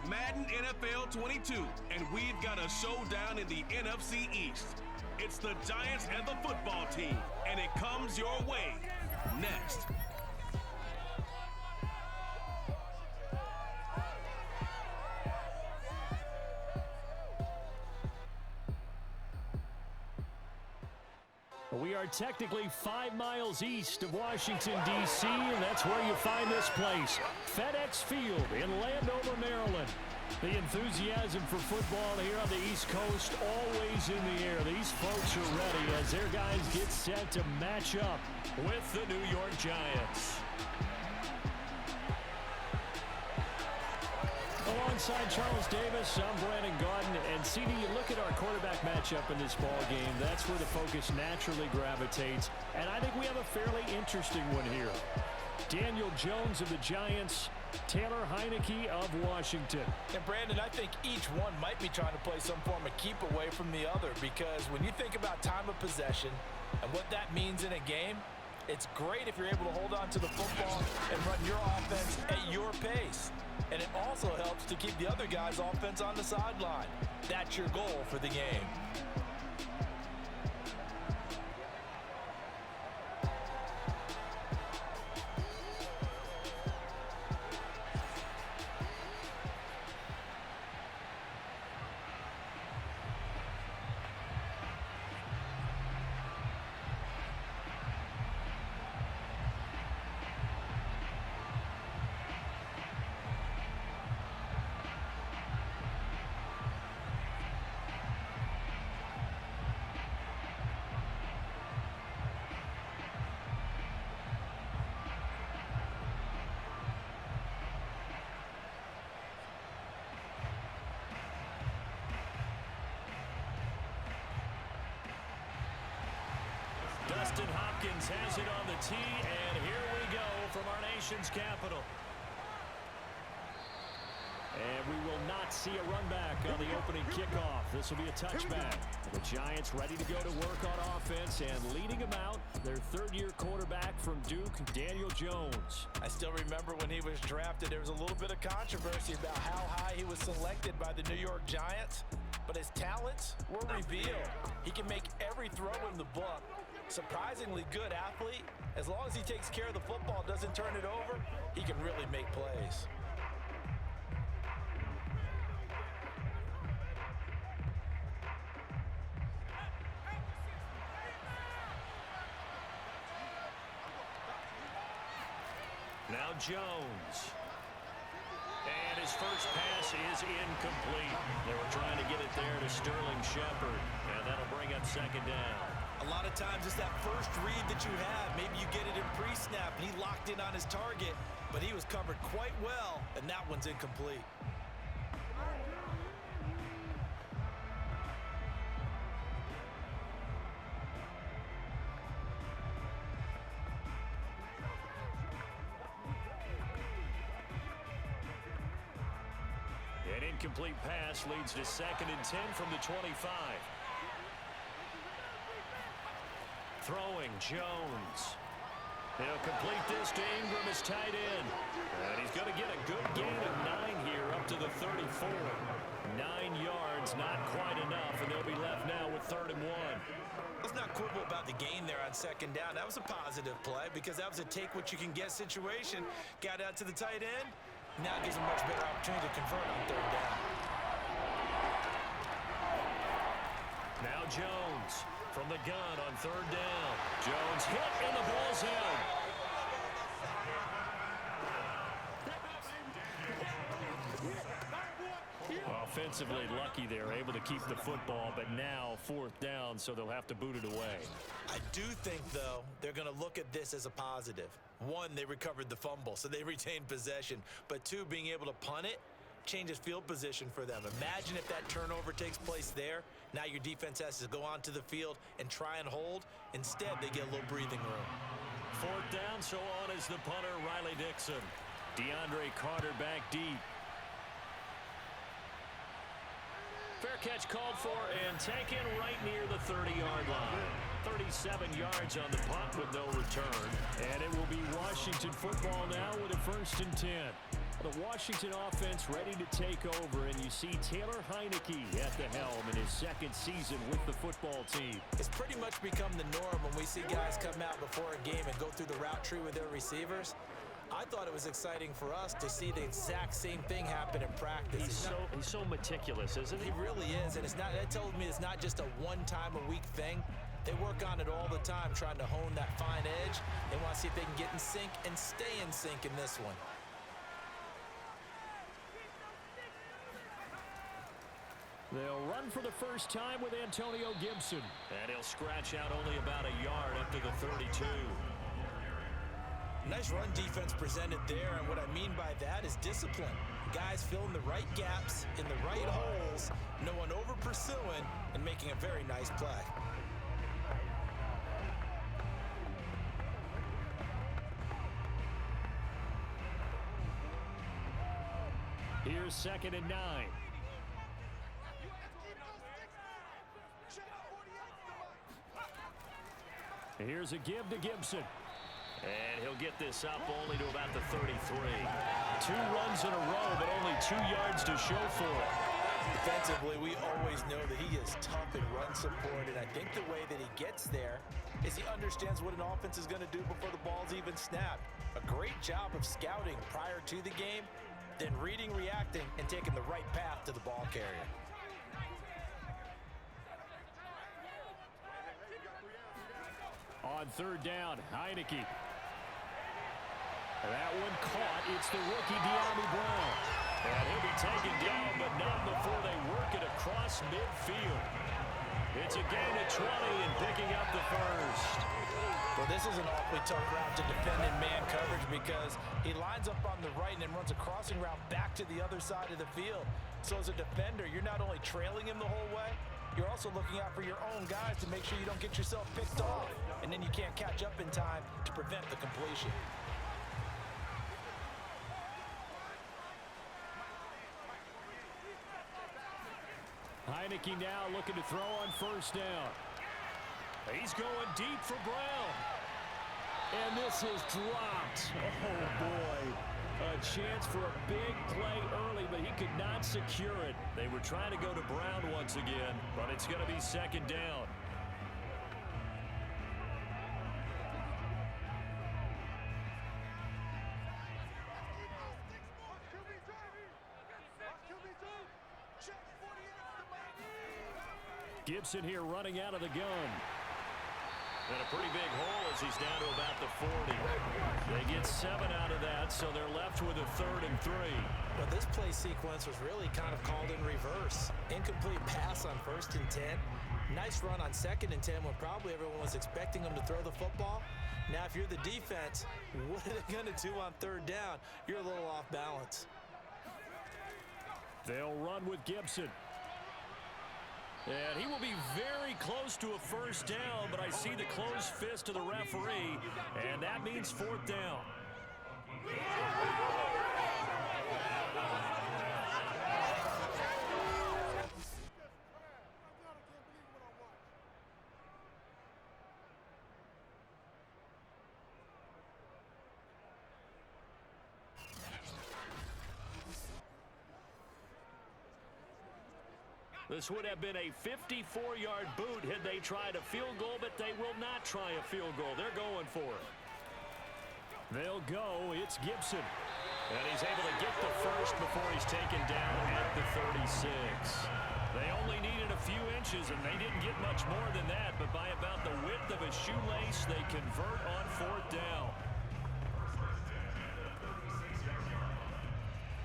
Madden NFL 22, and we've got a showdown in the NFC East. It's the Giants and the football team, and it comes your way next. We are technically 5 miles east of Washington, D.C., and that's where you find this place, FedEx Field in Landover, Maryland. The enthusiasm for football here on the East Coast always in the air. These folks are ready as their guys get set to match up with the New York Giants. Alongside Charles Davis, I'm Brandon Gaudin. And CD, you look at our quarterback matchup in this ball game. That's where the focus naturally gravitates. And I think we have a fairly interesting one here. Daniel Jones of the Giants, Taylor Heineke of Washington. And Brandon, I think each one might be trying to play some form of keep away from the other, because when you think about time of possession and what that means in a game, it's great if you're able to hold on to the football and run your offense at your pace. And it also helps to keep the other guy's offense on the sideline. That's your goal for the game. Dustin Hopkins has it on the tee, and here we go from our nation's capital. And we will not see a run back on the opening kickoff. This will be a touchback. The Giants ready to go to work on offense, and leading them out, their third-year quarterback from Duke, Daniel Jones. I still remember when he was drafted, there was a little bit of controversy about how high he was selected by the New York Giants, but his talents were revealed. He can make every throw in the book. Surprisingly good athlete. As long as he takes care of the football, doesn't turn it over, he can really make plays. Now Jones. And his first pass is incomplete. They were trying to get it there to Sterling Shepard, and that'll bring up second down. A lot of times it's that first read that you have. Maybe you get it in pre-snap, and he locked in on his target, but he was covered quite well, and that one's incomplete. An incomplete pass leads to 2nd and 10 from the 25. Throwing, Jones. He'll complete this to Ingram, his tight end. And he's going to get a good gain of 9 here up to the 34. 9 yards, not quite enough, and they'll be left now with 3rd and 1. Let's not quibble about the gain there on 2nd down. That was a positive play because that was a take-what-you-can-get situation. Got out to the tight end. Now it gives him a much better opportunity to convert on 3rd down. Now Jones from the gun on 3rd down. Jones hit and the ball's held. Offensively lucky they're able to keep the football, but now 4th down, so they'll have to boot it away. I do think, though, they're going to look at this as a positive. 1, they recovered the fumble, so they retained possession. But 2, being able to punt it changes field position for them. Imagine if that turnover takes place there. Now your defense has to go onto the field and try and hold. Instead, they get a little breathing room. 4th down, so on is the punter, Riley Dixon. DeAndre Carter back deep. Fair catch called for and taken right near the 30-yard line. 37 yards on the punt with no return. And it will be Washington football now with a 1st and 10. The Washington offense ready to take over, and you see Taylor Heineke at the helm in his second season with the football team. It's pretty much become the norm when we see guys come out before a game and go through the route tree with their receivers. I thought it was exciting for us to see the exact same thing happen in practice. He's so meticulous, isn't he? He really is, and that tells me it's not just a one-time-a-week thing. They work on it all the time, trying to hone that fine edge. They want to see if they can get in sync and stay in sync in this one. They'll run for the first time with Antonio Gibson. And he'll scratch out only about a yard up to the 32. Nice run defense presented there, and what I mean by that is discipline. Guys filling the right gaps in the right holes, no one over-pursuing, and making a very nice play. Here's 2nd and 9. Here's a give to Gibson. And he'll get this up only to about the 33. 2 runs in a row, but only 2 yards to show for it. Defensively, we always know that he is tough in run support, and I think the way that he gets there is he understands what an offense is going to do before the ball's even snapped. A great job of scouting prior to the game, then reading, reacting, and taking the right path to the ball carrier. On 3rd down, Heineke. That one caught. It's the rookie De'Ami Brown. And he'll be taken down, but not before they work it across midfield. It's a gain of 20 and picking up the first. Well, this is an awfully tough route to defend in man coverage because he lines up on the right and then runs a crossing route back to the other side of the field. So as a defender, you're not only trailing him the whole way, you're also looking out for your own guys to make sure you don't get yourself picked off, and then you can't catch up in time to prevent the completion. Heineke now looking to throw on 1st down. He's going deep for Brown. And this is dropped. Oh, boy. A chance for a big play early, but he could not secure it. They were trying to go to Brown once again, but it's going to be 2nd down. Gibson here running out of the gun. And a pretty big hole as he's down to about the 40. They get 7 out of that, so they're left with a 3rd and 3. But this play sequence was really kind of called in reverse. Incomplete pass on 1st and 10. Nice run on 2nd and 10 when probably everyone was expecting him to throw the football. Now, if you're the defense, what are they going to do on 3rd down? You're a little off balance. They'll run with Gibson. And he will be very close to a 1st down, but I see the closed fist of the referee, and that means 4th down. This would have been a 54-yard boot had they tried a field goal, but they will not try a field goal. They're going for it. They'll go. It's Gibson. And he's able to get the first before he's taken down at the 36. They only needed a few inches, and they didn't get much more than that, but by about the width of a shoelace, they convert on 4th down.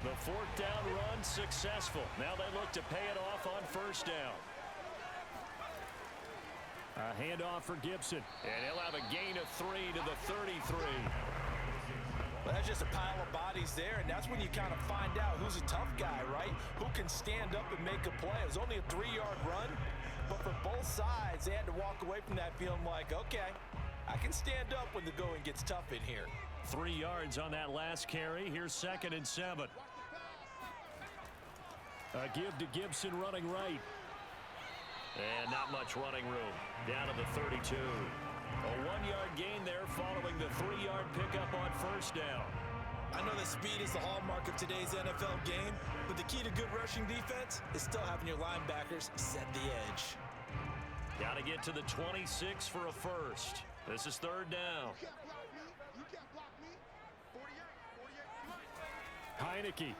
The 4th down run successful. Now they look to pay it off on 1st down. A handoff for Gibson, and he'll have a gain of 3 to the 33. Well, that's just a pile of bodies there, and that's when you kind of find out who's a tough guy, right? Who can stand up and make a play. It was only a 3-yard run, but for both sides, they had to walk away from that feeling like, okay, I can stand up when the going gets tough in here. 3 yards on that last carry. Here's 2nd and 7. A give to Gibson running right. And not much running room. Down to the 32. A 1-yard gain there following the 3-yard pickup on 1st down. I know that speed is the hallmark of today's NFL game, but the key to good rushing defense is still having your linebackers set the edge. Got to get to the 26 for a first. This is third down. Heineke.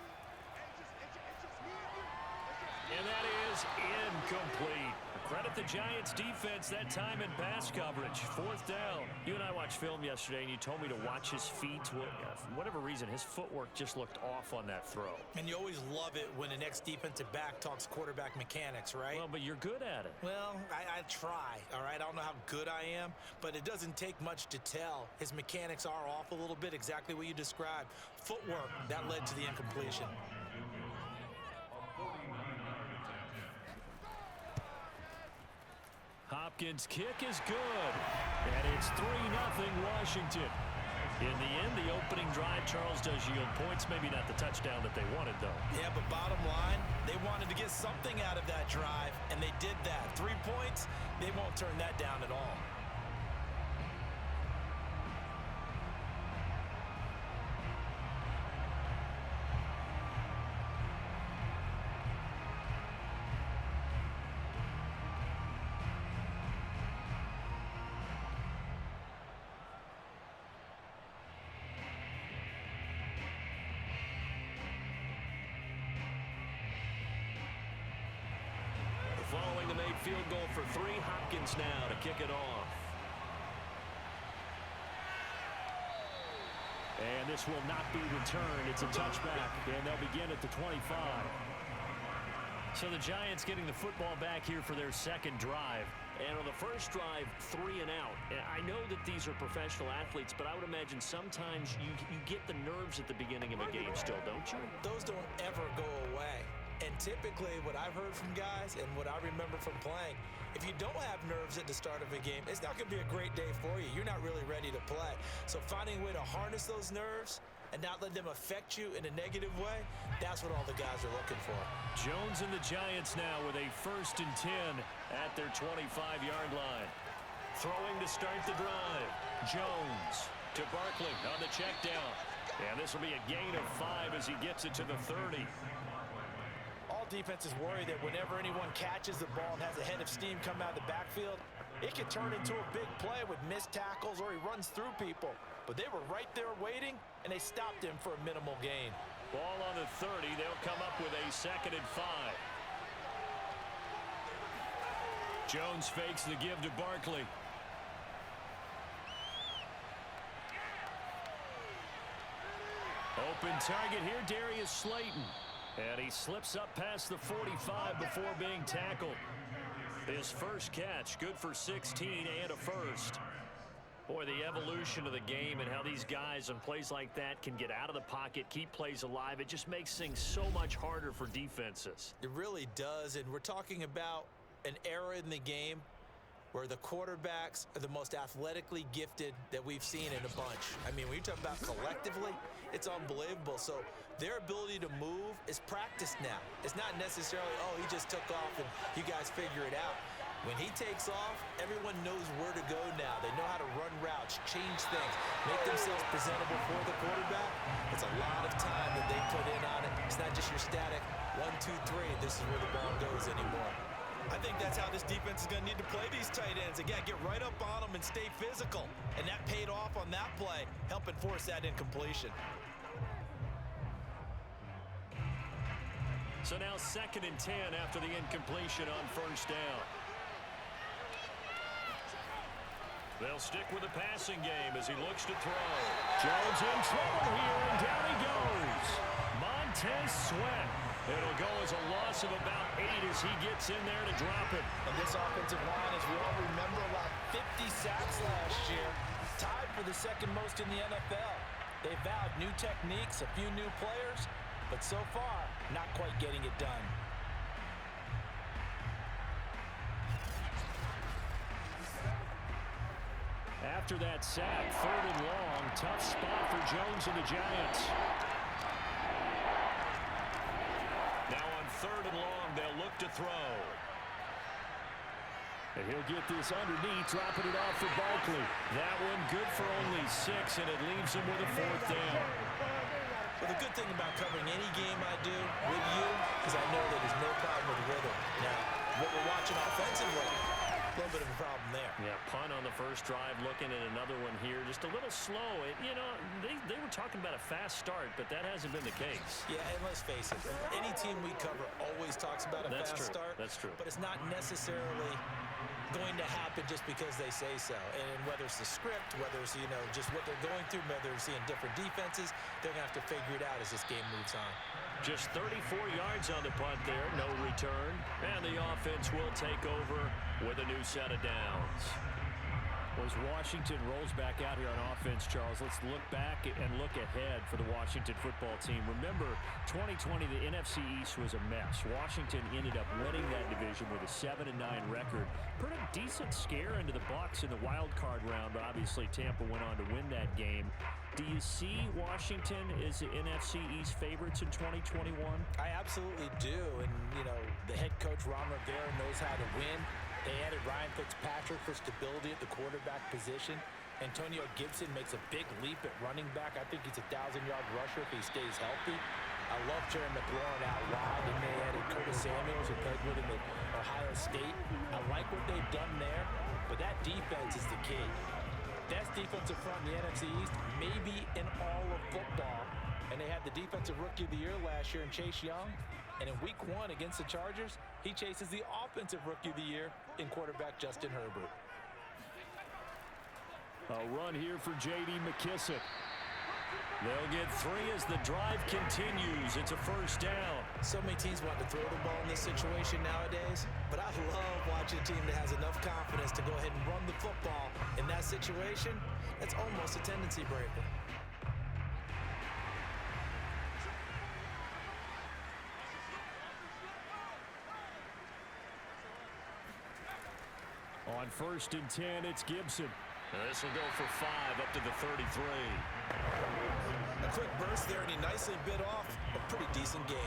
And that is incomplete. Credit the Giants defense that time in pass coverage. Fourth down. You and I watched film yesterday, and you told me to watch his feet. For whatever reason, his footwork just looked off on that throw. And you always love it when the next defensive back talks quarterback mechanics, right? Well, but you're good at it. Well, I try, all right? I don't know how good I am, but it doesn't take much to tell. His mechanics are off a little bit, exactly what you described. Footwork, that led to the incompletion. Hopkins' kick is good, and it's 3-0 Washington. In the end, the opening drive, Charles, does yield points. Maybe not the touchdown that they wanted, though. Yeah, but bottom line, they wanted to get something out of that drive, and they did that. 3 points, they won't turn that down at all. Following the made field goal for 3, Hopkins now to kick it off. And this will not be returned. It's a touchback, and they'll begin at the 25. So the Giants getting the football back here for their second drive. And on the first drive, 3 and out. I know that these are professional athletes, but I would imagine sometimes you get the nerves at the beginning of a game still, don't you? Those don't ever go away. And typically, what I've heard from guys and what I remember from playing, if you don't have nerves at the start of a game, it's not going to be a great day for you. You're not really ready to play. So finding a way to harness those nerves and not let them affect you in a negative way, that's what all the guys are looking for. Jones and the Giants now with a 1st and 10 at their 25-yard line. Throwing to start the drive. Jones to Barkley on the check down. And this will be a gain of 5 as he gets it to the 30. All defenses worry that whenever anyone catches the ball and has a head of steam come out of the backfield, it can turn into a big play with missed tackles or he runs through people. But they were right there waiting, and they stopped him for a minimal gain. Ball on the 30. They'll come up with a 2nd and 5. Jones fakes the give to Barkley. Open target here, Darius Slayton. And he slips up past the 45 before being tackled. His first catch, good for 16 and a first. Boy, the evolution of the game and how these guys on plays like that can get out of the pocket, keep plays alive, it just makes things so much harder for defenses. It really does, and we're talking about an era in the game where the quarterbacks are the most athletically gifted that we've seen in a bunch. I mean, when you talk about collectively, it's unbelievable. So their ability to move is practiced now. It's not necessarily, oh, he just took off and you guys figure it out. When he takes off, everyone knows where to go now. They know how to run routes, change things, make themselves presentable for the quarterback. It's a lot of time that they put in on it. It's not just your static 1, 2, 3, this is where the ball goes anymore. I think that's how this defense is going to need to play these tight ends. Again, get right up on them and stay physical. And that paid off on that play, helping force that incompletion. So now 2nd and 10 after the incompletion on 1st down. They'll stick with the passing game as he looks to throw. Jones in trouble here, and down he goes. Montez Sweat. It'll go as a loss of about 8 as he gets in there to drop it. And this offensive line, as we all remember, allowed 50 sacks last year, tied for the 2nd most in the NFL. They vowed new techniques, a few new players, but so far, not quite getting it done. After that sack, 3rd and long, tough spot for Jones and the Giants. Now on 3rd and long, they'll look to throw. And he'll get this underneath, dropping it off for Barkley. That one good for only 6, and it leaves him with a 4th down. Well, the good thing about covering any game I do with you is I know that there's no problem with rhythm. Now, what we're watching offensively, a little bit of a problem there. Yeah, punt on the first drive, looking at another one here. Just a little slow. You know, they were talking about a fast start, but that hasn't been the case. Yeah, and let's face it, any team we cover always talks about a fast start. That's true. But it's not necessarily going to happen just because they say so. And whether it's the script, whether it's, you know, just what they're going through, whether they're seeing different defenses, they're going to have to figure it out as this game moves on. Just 34 yards on the punt there, no return. And the offense will take over with a new set of downs. As Washington rolls back out here on offense, Charles, let's look back and look ahead for the Washington football team. Remember, 2020, the NFC East was a mess. Washington ended up winning that division with a 7-9 record. Put a decent scare into the Bucs in the wild card round, but obviously Tampa went on to win that game. Do you see Washington as the NFC East favorites in 2021? I absolutely do. And, you know, the head coach, Ron Rivera, knows how to win. They added Ryan Fitzpatrick for stability at the quarterback position. Antonio Gibson makes a big leap at running back. I think he's a 1,000-yard rusher if he stays healthy. I love Jerry McLaurin out wide, and they added Curtis Samuels, who played with him at Ohio State. I like what they've done there, but that defense is the key. Best defensive front in the NFC East, maybe in all of football. And they had the defensive rookie of the year last year in Chase Young. And in week 1 against the Chargers, he chases the offensive rookie of the year in quarterback Justin Herbert. A run here for J.D. McKissick. They'll get 3 as the drive continues. It's a first down. So many teams want to throw the ball in this situation nowadays, but I love watching a team that has enough confidence to go ahead and run the football in that situation. That's almost a tendency breaker. On 1st and 10, it's Gibson. This will go for 5 up to the 33. A quick burst there, and he nicely bit off a pretty decent gain.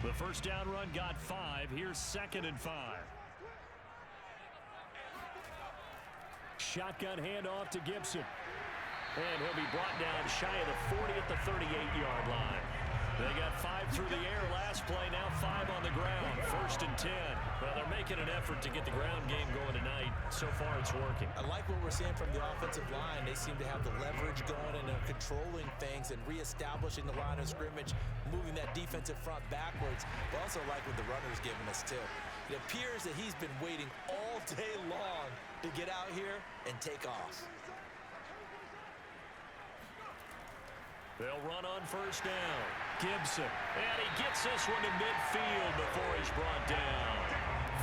The first down run got 5. Here's 2nd and 5. Shotgun handoff to Gibson. And he'll be brought down shy of the 40 at the 38-yard line. They got 5 through the air last play, now 5 on the ground. 1st and 10. Well, they're making an effort to get the ground game going tonight. So far, it's working. I like what we're seeing from the offensive line. They seem to have the leverage going and they're controlling things and reestablishing the line of scrimmage, moving that defensive front backwards. But also like what the runner's giving us, too. It appears that he's been waiting all day long to get out here and take off. They'll run on 1st down. Gibson. And he gets this one to midfield before he's brought down.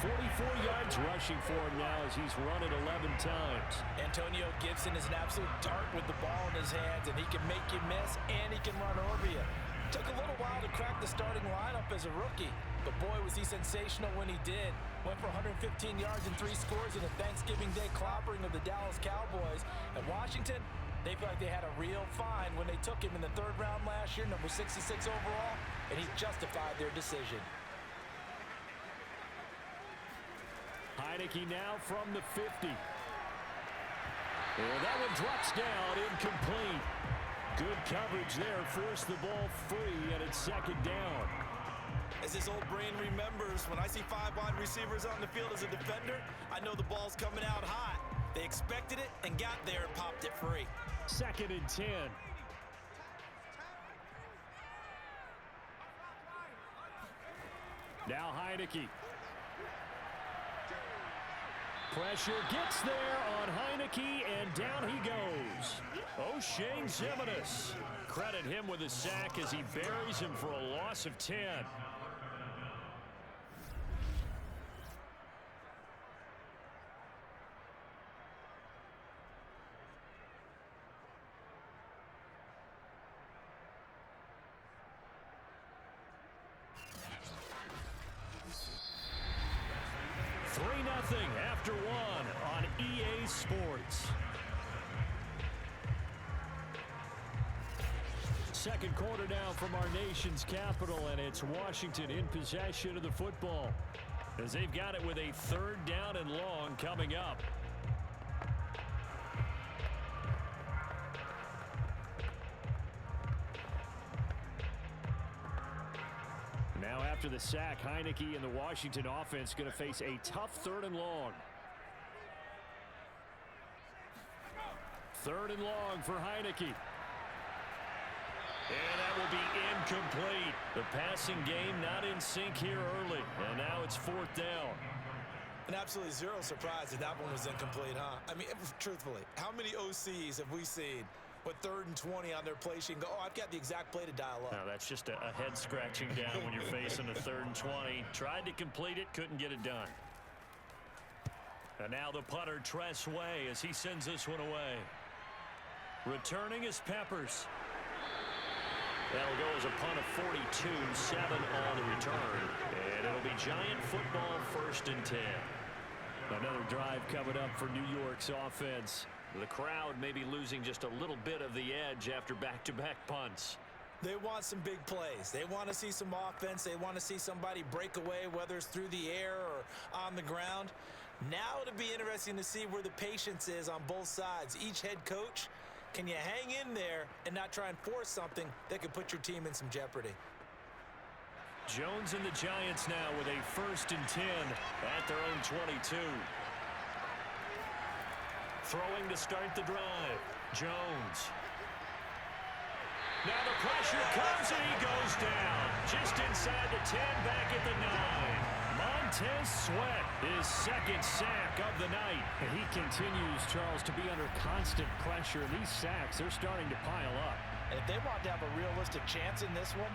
44 yards rushing for him now as he's run it 11 times. Antonio Gibson is an absolute dart with the ball in his hands, and he can make you miss, and he can run over you. Took a little while to crack the starting lineup as a rookie, but boy, was he sensational when he did. Went for 115 yards and 3 scores in a Thanksgiving Day clobbering of the Dallas Cowboys. At Washington, they feel like they had a real find when they took him in the 3rd round last year, number 66 overall, and he justified their decision. Heineke now from the 50. And that one drops down, incomplete. Good coverage there, forced the ball free, and it's 2nd down. As his old brain remembers, when I see 5 wide receivers on the field as a defender, I know the ball's coming out hot. They expected it and got there and popped it free. 2nd and 10. Now Heineke. Pressure gets there on Heineke, and down he goes. O'Shane Ximines. Credit him with a sack as he buries him for a loss of 10. Nothing after 1 on EA Sports. Second quarter now from our nation's capital, and it's Washington in possession of the football. as they've got it with a 3rd down and long coming up. Now after the sack, Heineke and the Washington offense going to face a tough 3rd and long. 3rd and long for Heineke. And that will be incomplete. The passing game not in sync here early. And now it's 4th down. And absolutely zero surprise that that one was incomplete, huh? I mean, truthfully, how many OCs have we seen with 3rd and 20 on their play sheet and go, oh, I've got the exact play to dial up? Now, that's just a head scratching down when you're facing a 3rd and 20. Tried to complete it, couldn't get it done. And now the punter, Tress Way, as he sends this one away. Returning is Peppers. That'll go as a punt of 42, 7 on the return. And it'll be Giant football 1st and 10. Another drive coming up for New York's offense. The crowd may be losing just a little bit of the edge after back-to-back punts. They want some big plays. They want to see some offense. They want to see somebody break away, whether it's through the air or on the ground. Now it'll be interesting to see where the patience is on both sides. Each head coach, can you hang in there and not try and force something that could put your team in some jeopardy? Jones and the Giants now with a 1st and 10 at their own 22. Throwing to start the drive. Jones. Now the pressure comes and he goes down. Just inside the 10, back at the 9. Montez Sweat, his 2nd sack of the night. And he continues, Charles, to be under constant pressure. These sacks, they're starting to pile up. And if they want to have a realistic chance in this one,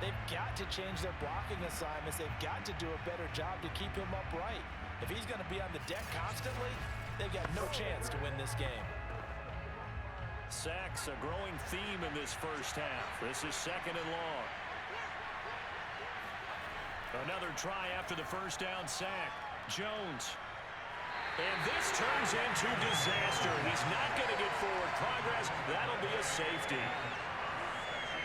they've got to change their blocking assignments. They've got to do a better job to keep him upright. If he's going to be on the deck constantly, they've got no chance to win this game. Sacks, a growing theme in this first half. This is 2nd and long. Another try after the 1st down sack. Jones. And this turns into disaster. He's not going to get forward progress. That'll be a safety.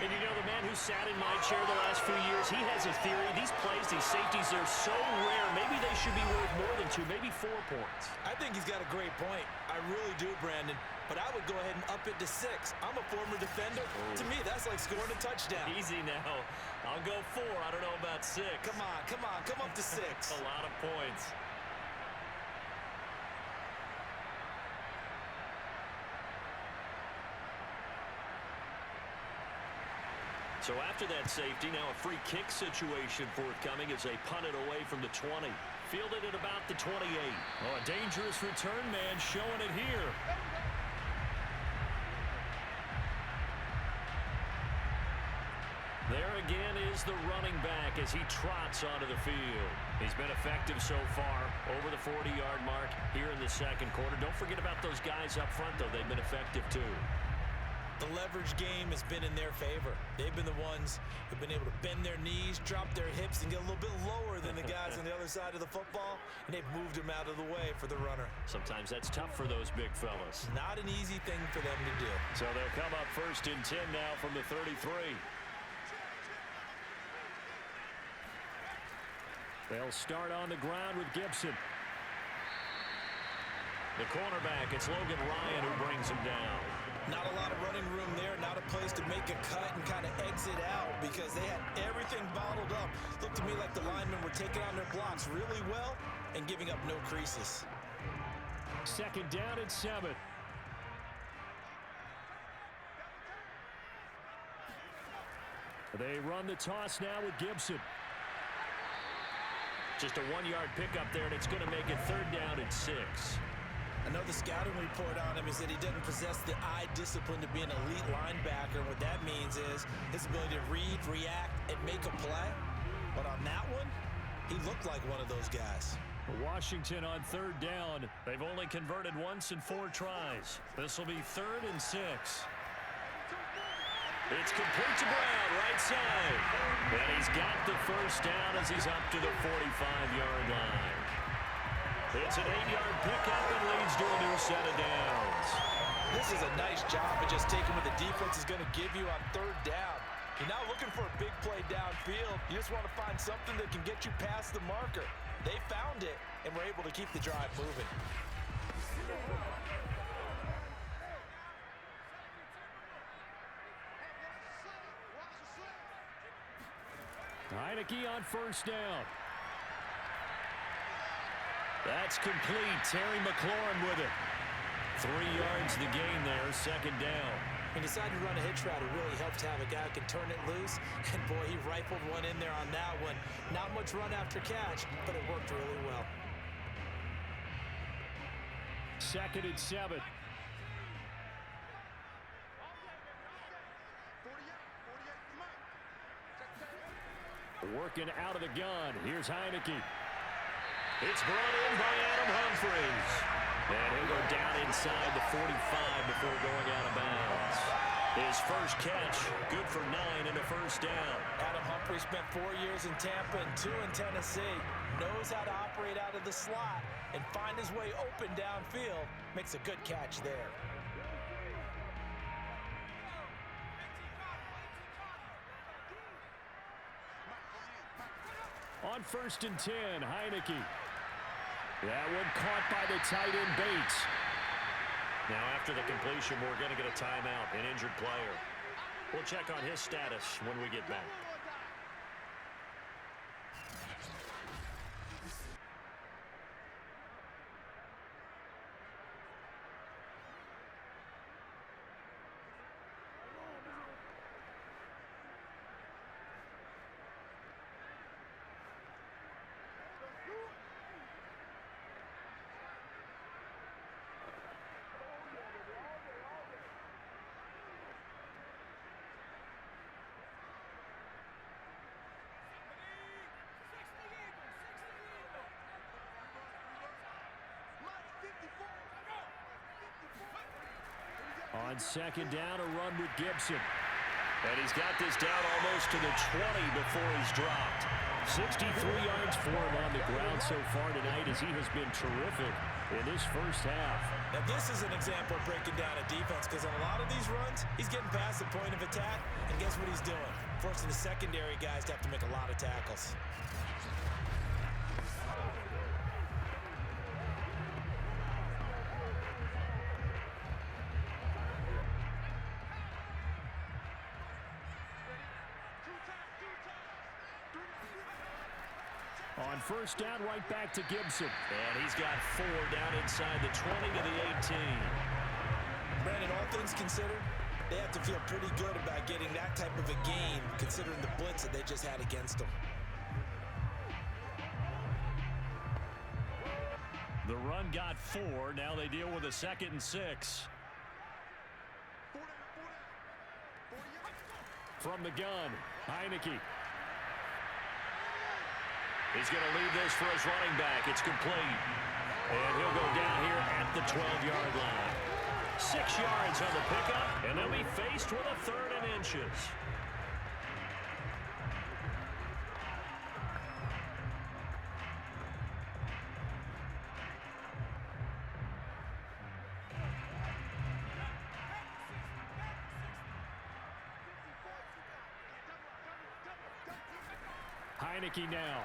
And you know, the man who sat in my chair the last few years, he has a theory. These plays, these safeties, they're so rare. Maybe they should be worth more than 2, maybe 4 points. I think he's got a great point. I really do, Brandon. But I would go ahead and up it to 6. I'm a former defender. Oh. To me, that's like scoring a touchdown. Easy now. I'll go 4. I don't know about 6. Come on. Come up to 6. A lot of points. So after that safety, now a free kick situation forthcoming as they punt it away from the 20. Fielded at about the 28. Oh, a dangerous return man showing it here. There again is the running back as he trots onto the field. He's been effective so far over the 40-yard mark here in the 2nd quarter. Don't forget about those guys up front, though. They've been effective, too. The leverage game has been in their favor. They've been the ones who've been able to bend their knees, drop their hips, and get a little bit lower than the guys on the other side of the football, and they've moved them out of the way for the runner. Sometimes that's tough for those big fellas. Not an easy thing for them to do. So they'll come up 1st and 10 now from the 33. They'll start on the ground with Gibson. The cornerback, it's Logan Ryan who brings him down. Not a lot of running room there, not a place to make a cut and kind of exit out because they had everything bottled up. Looked to me like the linemen were taking on their blocks really well and giving up no creases. 2nd down and 7. They run the toss now with Gibson. Just a 1-yard pickup there, and it's going to make it 3rd down and 6. I know the scouting report on him is that he doesn't possess the eye discipline to be an elite linebacker. And what that means is his ability to read, react, and make a play. But on that one, he looked like one of those guys. Washington on 3rd down. They've only converted once in 4 tries. This will be 3rd and 6. It's complete to Brown, right side. And he's got the 1st down as he's up to the 45-yard line. It's an 8-yard pickup and leads to a new set of downs. This is a nice job of just taking what the defense is going to give you on 3rd down. You're not looking for a big play downfield. You just want to find something that can get you past the marker. They found it and were able to keep the drive moving. Heineke on first down. That's complete. Terry McLaurin with it. 3 yards the gain there, second down. He decided to run a hitch route. It really helps to have a guy who can turn it loose. And boy, he rifled one in there on that one. Not much run after catch, but it worked really well. 2nd and 7. Working out of the gun. Here's Heineke. It's brought in by Adam Humphries. And he'll go down inside the 45 before going out of bounds. His first catch, good for 9 and a first down. Adam Humphries spent 4 years in Tampa and 2 in Tennessee. Knows how to operate out of the slot and find his way open downfield. Makes a good catch there. On 1st and 10, Heineke. That one caught by the tight end Bates. Now after the completion, we're going to get a timeout, an injured player. We'll check on his status when we get back. On 2nd down, a run with Gibson. And he's got this down almost to the 20 before he's dropped. 63 yards for him on the ground so far tonight as he has been terrific in this first half. Now this is an example of breaking down a defense because on a lot of these runs, he's getting past the point of attack. And guess what he's doing? Forcing the secondary guys to have to make a lot of tackles. On first down, right back to Gibson. And he's got 4 down inside the 20 to the 18. Brandon, all things considered, they have to feel pretty good about getting that type of a gain considering the blitz that they just had against them. The run got 4. Now they deal with a 2nd and 6. From the gun, Heineke. He's going to leave this for his running back. It's complete. And he'll go down here at the 12-yard line. 6 yards on the pickup, and they'll be faced with a 3rd and inches. Heineke now.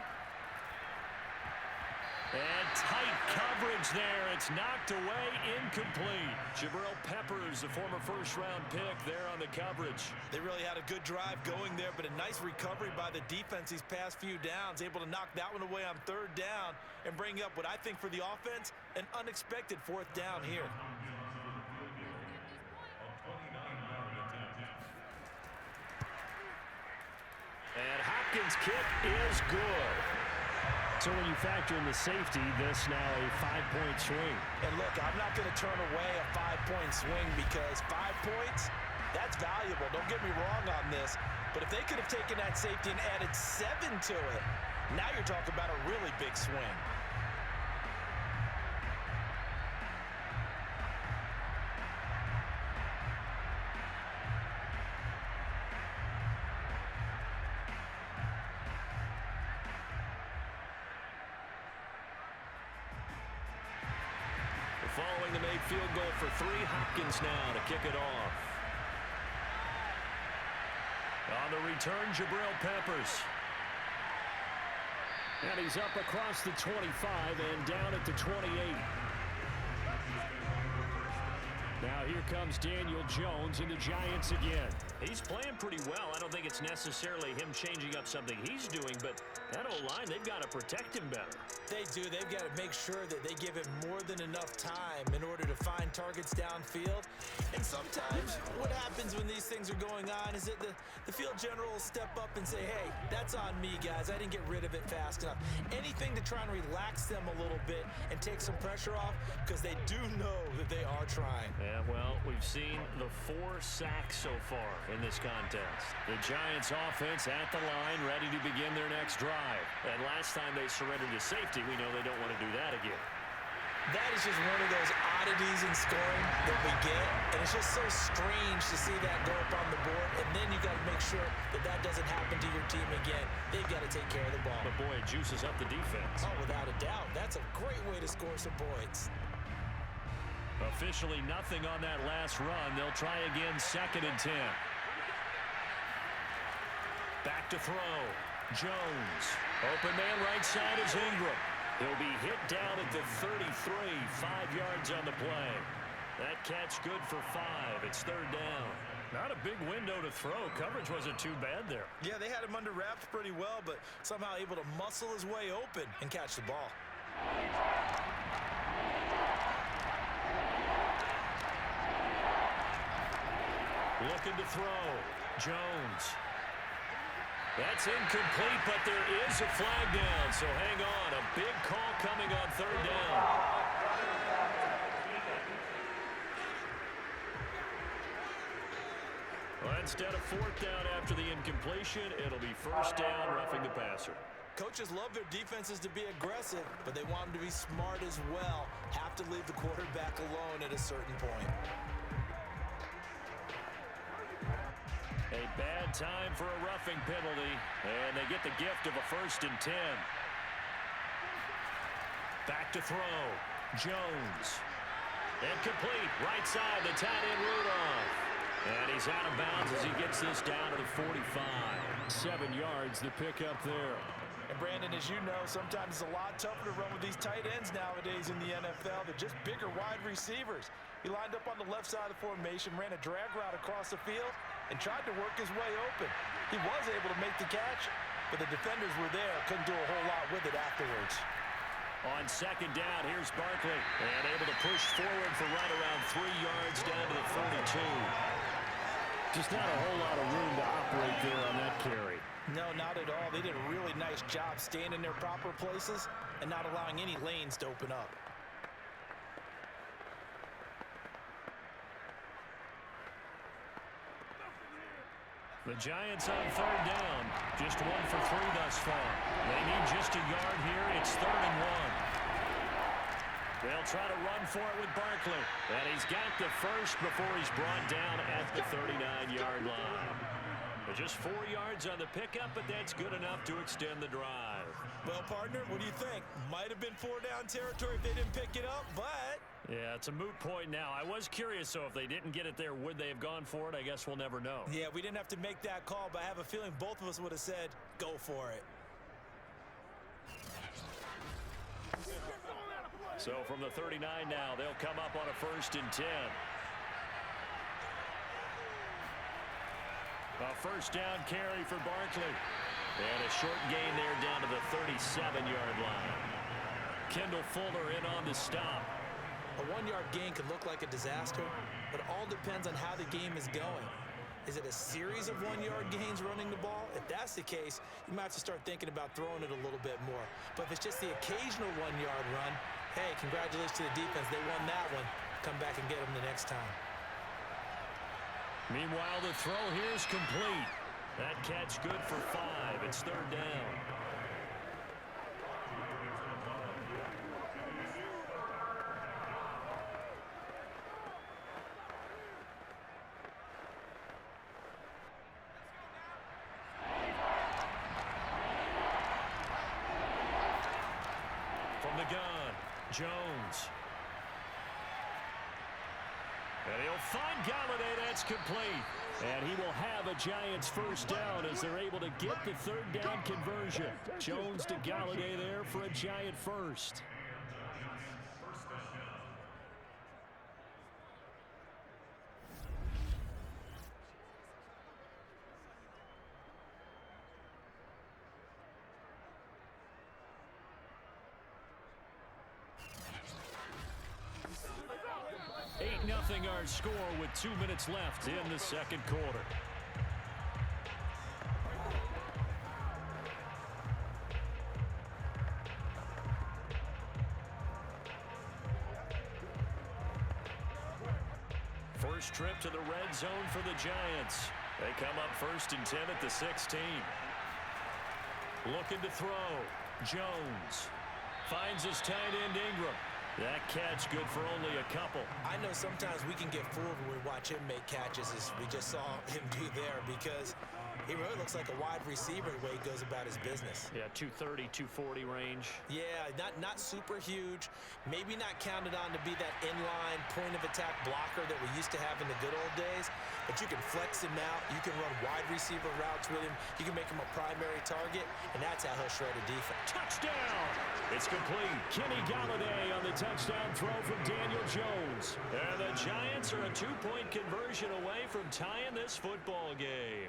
And tight coverage there. It's knocked away, incomplete. Jabril Peppers, the former first-round pick, there on the coverage. They really had a good drive going there, but a nice recovery by the defense these past few downs. Able to knock that one away on 3rd down and bring up what I think for the offense, an unexpected 4th down here. And Hopkins' kick is good. So when you factor in the safety, this now a 5-point swing. And look, I'm not going to turn away a 5-point swing because 5 points, that's valuable. Don't get me wrong on this. But if they could have taken that safety and added 7 to it, now you're talking about a really big swing. Following the made field goal for 3, Hopkins now to kick it off. On On the return, Jabril Peppers. And he's up across the 25 and down at the 28. Now here comes Daniel Jones and the Giants again. He's playing pretty well. I don't think it's necessarily him changing up something he's doing, but that O-line, they've got to protect him better. They do. They've got to make sure that they give him more than enough time in order to find targets downfield. And sometimes what happens when these things are going on is that the field general will step up and say, hey, that's on me, guys. I didn't get rid of it fast enough. Anything to try and relax them a little bit and take some pressure off, because they do know that they are trying. Yeah, well, we've seen the 4 sacks so far in this contest. The Giants offense at the line, ready to begin their next drive. And last time they surrendered to safety, we know they don't want to do that again. That is just one of those oddities in scoring that we get, and it's just so strange to see that go up on the board, and then you got to make sure that that doesn't happen to your team again. They've got to take care of the ball. But boy, it juices up the defense. Oh, without a doubt. That's a great way to score some points. Officially nothing on that last run. They'll try again, 2nd and 10. Back to throw. Jones. Open man right side is Ingram. He'll be hit down at the 33, 5 yards on the play. That catch good for 5. It's 3rd down. Not a big window to throw. Coverage wasn't too bad there. Yeah, they had him under wraps pretty well, but somehow able to muscle his way open and catch the ball. Looking to throw. Jones. That's incomplete, but there is a flag down, so hang on. A big call coming on 3rd down. Well, instead of 4th down after the incompletion, it'll be 1st down, roughing the passer. Coaches love their defenses to be aggressive, but they want them to be smart as well. Have to leave the quarterback alone at a certain point. A bad time for a roughing penalty, and they get the gift of a 1st and 10. Back to throw. Jones. Incomplete. Right side, the tight end Rudolph. And he's out of bounds as he gets this down to the 45. 7 yards, the pickup there. And Brandon, as you know, sometimes it's a lot tougher to run with these tight ends nowadays in the NFL. They're just bigger wide receivers. He lined up on the left side of the formation, ran a drag route across the field, and tried to work his way open. He was able to make the catch, but the defenders were there, couldn't do a whole lot with it afterwards. On 2nd down, here's Barkley, and able to push forward for right around 3 yards down to the 32. Just not a whole lot of room to operate there on that carry. No, not at all. They did a really nice job staying in their proper places and not allowing any lanes to open up. The Giants on 3rd down. Just 1 for 3 thus far. They need just a yard here. It's 3rd and 1. They'll try to run for it with Barkley. And he's got the first before he's brought down at the 39-yard line. But just 4 yards on the pickup, but that's good enough to extend the drive. Well, partner, what do you think? Might have been 4-down territory if they didn't pick it up, but... Yeah, it's a moot point now. I was curious, so if they didn't get it there, would they have gone for it? I guess we'll never know. Yeah, we didn't have to make that call, but I have a feeling both of us would have said, go for it. So from the 39 now, they'll come up on a 1st and 10. A 1st down carry for Barkley. And a short gain there down to the 37-yard line. Kendall Fuller in on the stop. A 1-yard gain could look like a disaster, but it all depends on how the game is going. Is it a series of 1-yard gains running the ball? If that's the case, you might have to start thinking about throwing it a little bit more. But if it's just the occasional 1-yard run, hey, congratulations to the defense. They won that one. Come back and get them the next time. Meanwhile, the throw here is complete. That catch good for 5. It's 3rd down. From the gun, Jones. And he'll find Galladay. That's complete. And he will have a Giants first down as they're able to get the third down conversion. Jones to Galladay there for a Giant first. Nothing our score with 2 minutes left in the second quarter. First trip to the red zone for the Giants. They come up 1st and 10 at the 16. Looking to throw. Jones finds his tight end Ingram. That catch good for only a couple. I know sometimes we can get fooled when we watch him make catches, as we just saw him do there, because he really looks like a wide receiver the way he goes about his business. Yeah, 230, 240 range. Yeah, not super huge. Maybe not counted on to be that inline point-of-attack blocker that we used to have in the good old days, but you can flex him out. You can run wide receiver routes with him. You can make him a primary target, and that's how he'll shred a defense. Touchdown! It's complete. Kenny Galladay on the touchdown throw from Daniel Jones. And the Giants are a 2-point conversion away from tying this football game.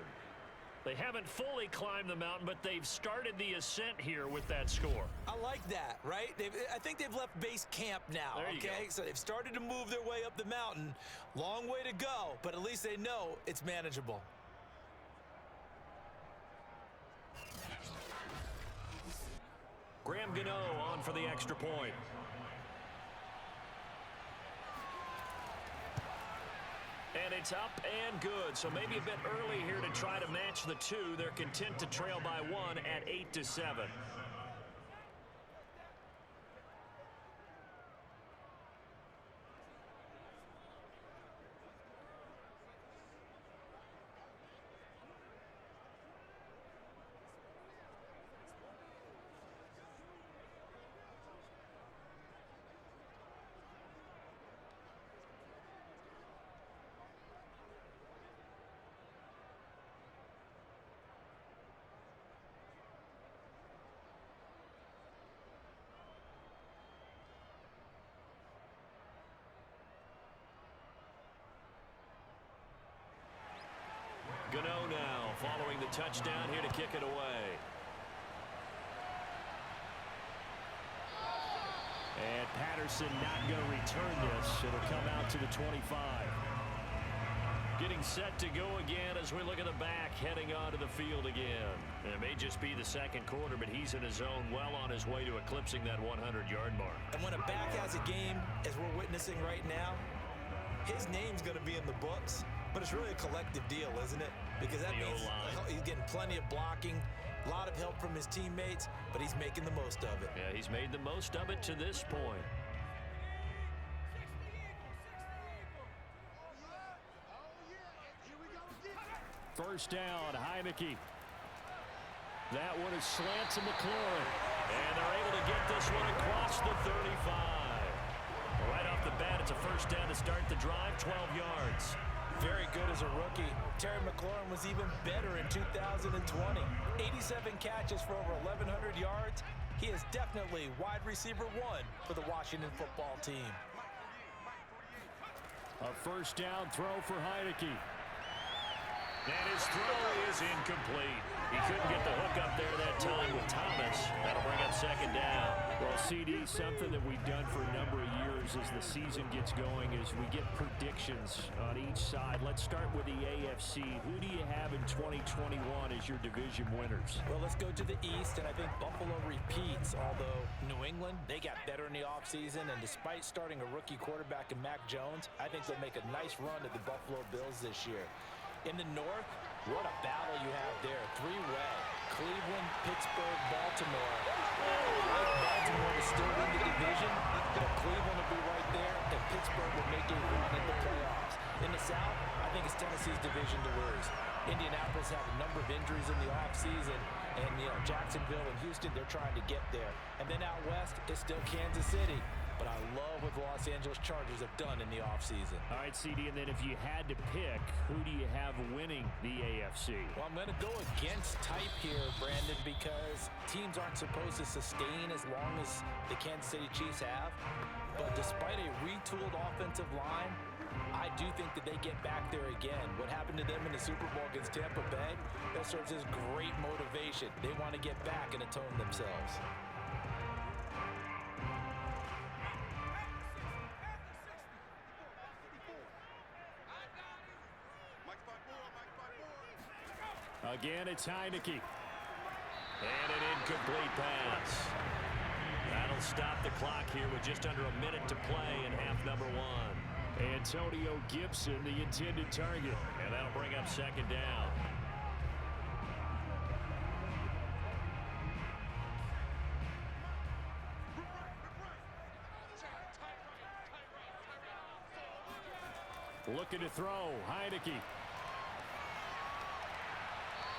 They haven't fully climbed the mountain, but they've started the ascent here with that score. I like that, right? I think they've left base camp now, there you okay? go. So they've started to move their way up the mountain. Long way to go, but at least they know it's manageable. Graham Gano on for the extra point. And it's up and good. So maybe a bit early here to try to match the two. They're content to trail by 1 at 8-7. Gano now following the touchdown here to kick it away. And Patterson not going to return this. It'll come out to the 25. Getting set to go again as we look at the back heading onto the field again. It may just be the second quarter, but he's in his zone, well on his way to eclipsing that 100-yard mark. And when a back has a game, as we're witnessing right now, his name's going to be in the books. But it's really a collective deal, isn't it? Because that means he's getting plenty of blocking, a lot of help from his teammates, but he's making the most of it. Yeah, he's made the most of it to this point. First down, Heineke. That one is slant to McLaurin. And they're able to get this one across the 35. Right off the bat, it's a first down to start the drive, 12 yards. Very good as a rookie. Terry McLaurin was even better in 2020. 87 catches for over 1,100 yards. He is definitely wide receiver 1 for the Washington football team. A first down throw for Heineke. And his throw is incomplete. He couldn't get the hook up there that time with Thomas. That'll bring up second down. Well, CD, something that we've done for a number of years as the season gets going is we get predictions on each side. Let's start with the AFC. Who do you have in 2021 as your division winners? Well, let's go to the East, and I think Buffalo repeats, although New England, they got better in the offseason, and despite starting a rookie quarterback in Mac Jones, I think they'll make a nice run at the Buffalo Bills this year. In the North, what a battle you have there. Three-way. Cleveland, Pittsburgh, Baltimore. Baltimore is still in the division, but Cleveland will be right there, and Pittsburgh will make a run in the playoffs. In the South, I think it's Tennessee's division to lose. Indianapolis had a number of injuries in the offseason, and Jacksonville and Houston, they're trying to get there. And then out West, it's still Kansas City. but I love what the Los Angeles Chargers have done in the offseason. All right, CD, and then if you had to pick, who do you have winning the AFC? Well, I'm going to go against type here, Brandon, because teams aren't supposed to sustain as long as the Kansas City Chiefs have. But despite a retooled offensive line, I do think that they get back there again. What happened to them in the Super Bowl against Tampa Bay, that serves as great motivation. They want to get back and atone themselves. Again, it's Heineke. And an incomplete pass. That'll stop the clock here with just under a minute to play in half number one. Antonio Gibson, the intended target. And that'll bring up second down. Looking to throw, Heineke.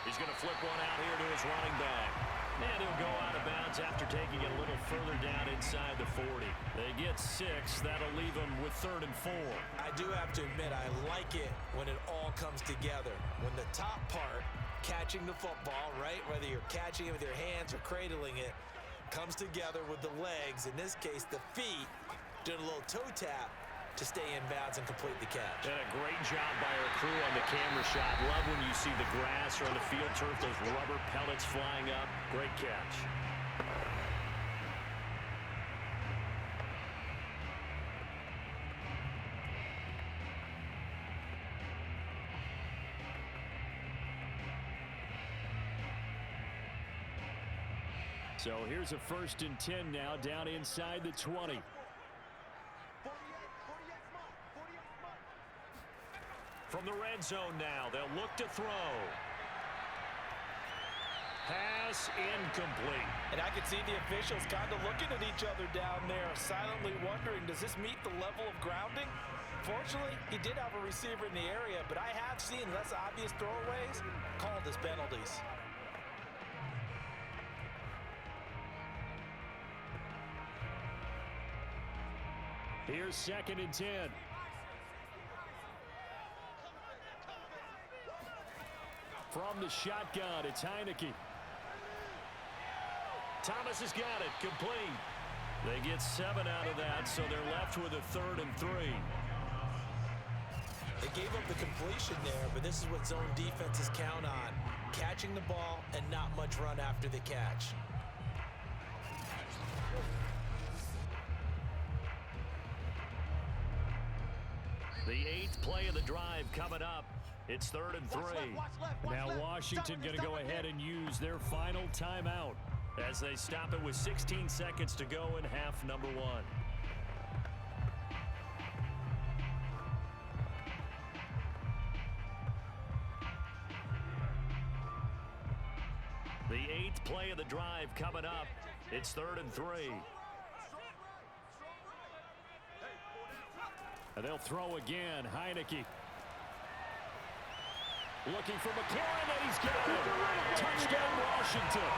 He's going to flip one out here to his running back. And he'll go out of bounds after taking it a little further down inside the 40. They get 6. That'll leave them with 3rd and 4. I do have to admit, I like it when it all comes together. When the top part, catching the football, right, whether you're catching it with your hands or cradling it, comes together with the legs, in this case the feet, doing a little toe tap to stay in bounds and complete the catch. And a great job by our crew on the camera shot. Love when you see the grass or on the field turf, those rubber pellets flying up. Great catch. So here's a 1st and 10 now down inside the 20. From the red zone now, they'll look to throw. Pass incomplete. And I can see the officials kind of looking at each other down there, silently wondering, does this meet the level of grounding? Fortunately, he did have a receiver in the area, but I have seen less obvious throwaways called as penalties. Here's 2nd and 10. From the shotgun, it's Heineke. Thomas has got it, complete. They get 7 out of that, so they're left with a 3rd and 3. They gave up the completion there, but this is what zone defenses count on. Catching the ball and not much run after the catch. The 8th play of the drive coming up. It's 3rd and 3. Now Washington going to go ahead and use their final timeout as they stop it with 16 seconds to go in half number one. The 8th play of the drive coming up. It's 3rd and 3. And they'll throw again. Heineke. Looking for McLaurin, and he's got it. Touchdown, Washington.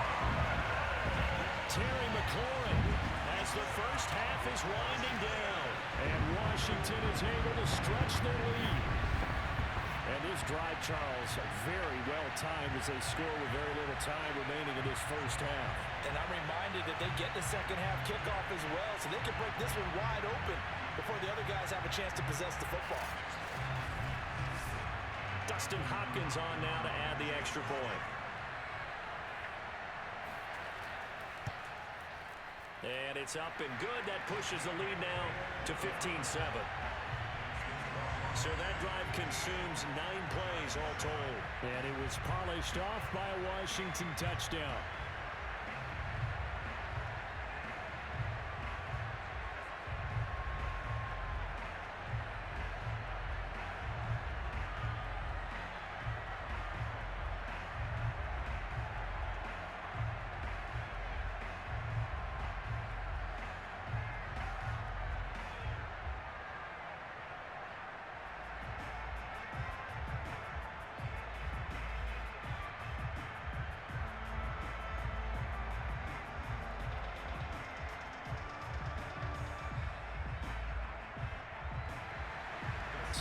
Terry McLaurin as the first half is winding down. And Washington is able to stretch their lead. And this drive, Charles, very well timed as they score with very little time remaining in this first half. And I'm reminded that they get the second half kickoff as well, so they can break this one wide open before the other guys have a chance to possess the football. Dustin Hopkins on now to add the extra point. And it's up and good. That pushes the lead now to 15-7. So that drive consumes 9 plays all told. And it was polished off by a Washington touchdown.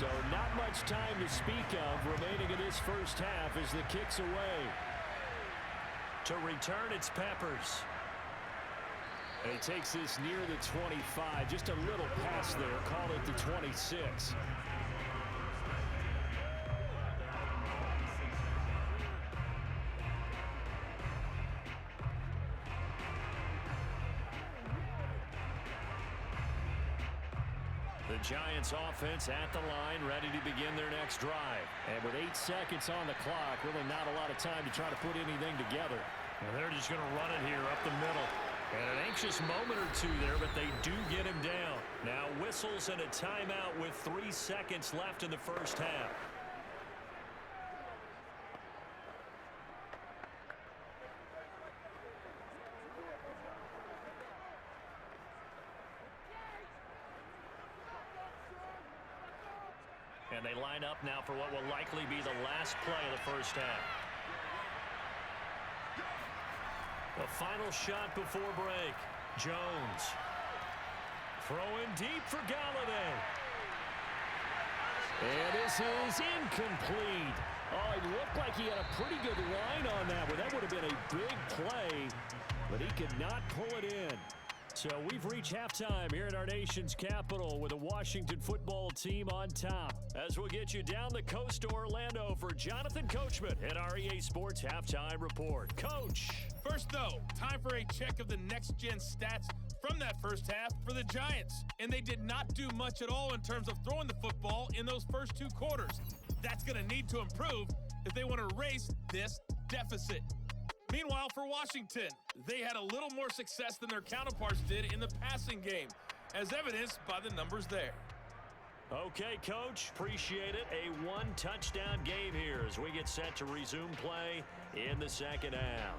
So not much time to speak of remaining in this first half as the kick's away. To return, it's Peppers. And he takes this near the 25. Just a little pass there. Call it the 26. The Giants offense at the line, ready to begin their next drive. And with 8 seconds on the clock, really not a lot of time to try to put anything together. And they're just going to run it here up the middle. And an anxious moment or two there, but they do get him down. Now whistles and a timeout with 3 seconds left in the first half. And they line up now for what will likely be the last play of the first half. The final shot before break. Jones. Throwing deep for Galladay. And this is incomplete. Oh, it looked like he had a pretty good line on that one. That would have been a big play, but he could not pull it in. So we've reached halftime here in our nation's capital with the Washington football team on top. As we'll get you down the coast to Orlando for Jonathan Coachman at our EA Sports Halftime Report. Coach. First, though, time for a check of the next-gen stats from that first half for the Giants. And they did not do much at all in terms of throwing the football in those first 2 quarters. That's going to need to improve if they want to erase this deficit. Meanwhile, for Washington, they had a little more success than their counterparts did in the passing game, as evidenced by the numbers there. Okay, Coach, appreciate it. A 1-touchdown game here as we get set to resume play in the second half.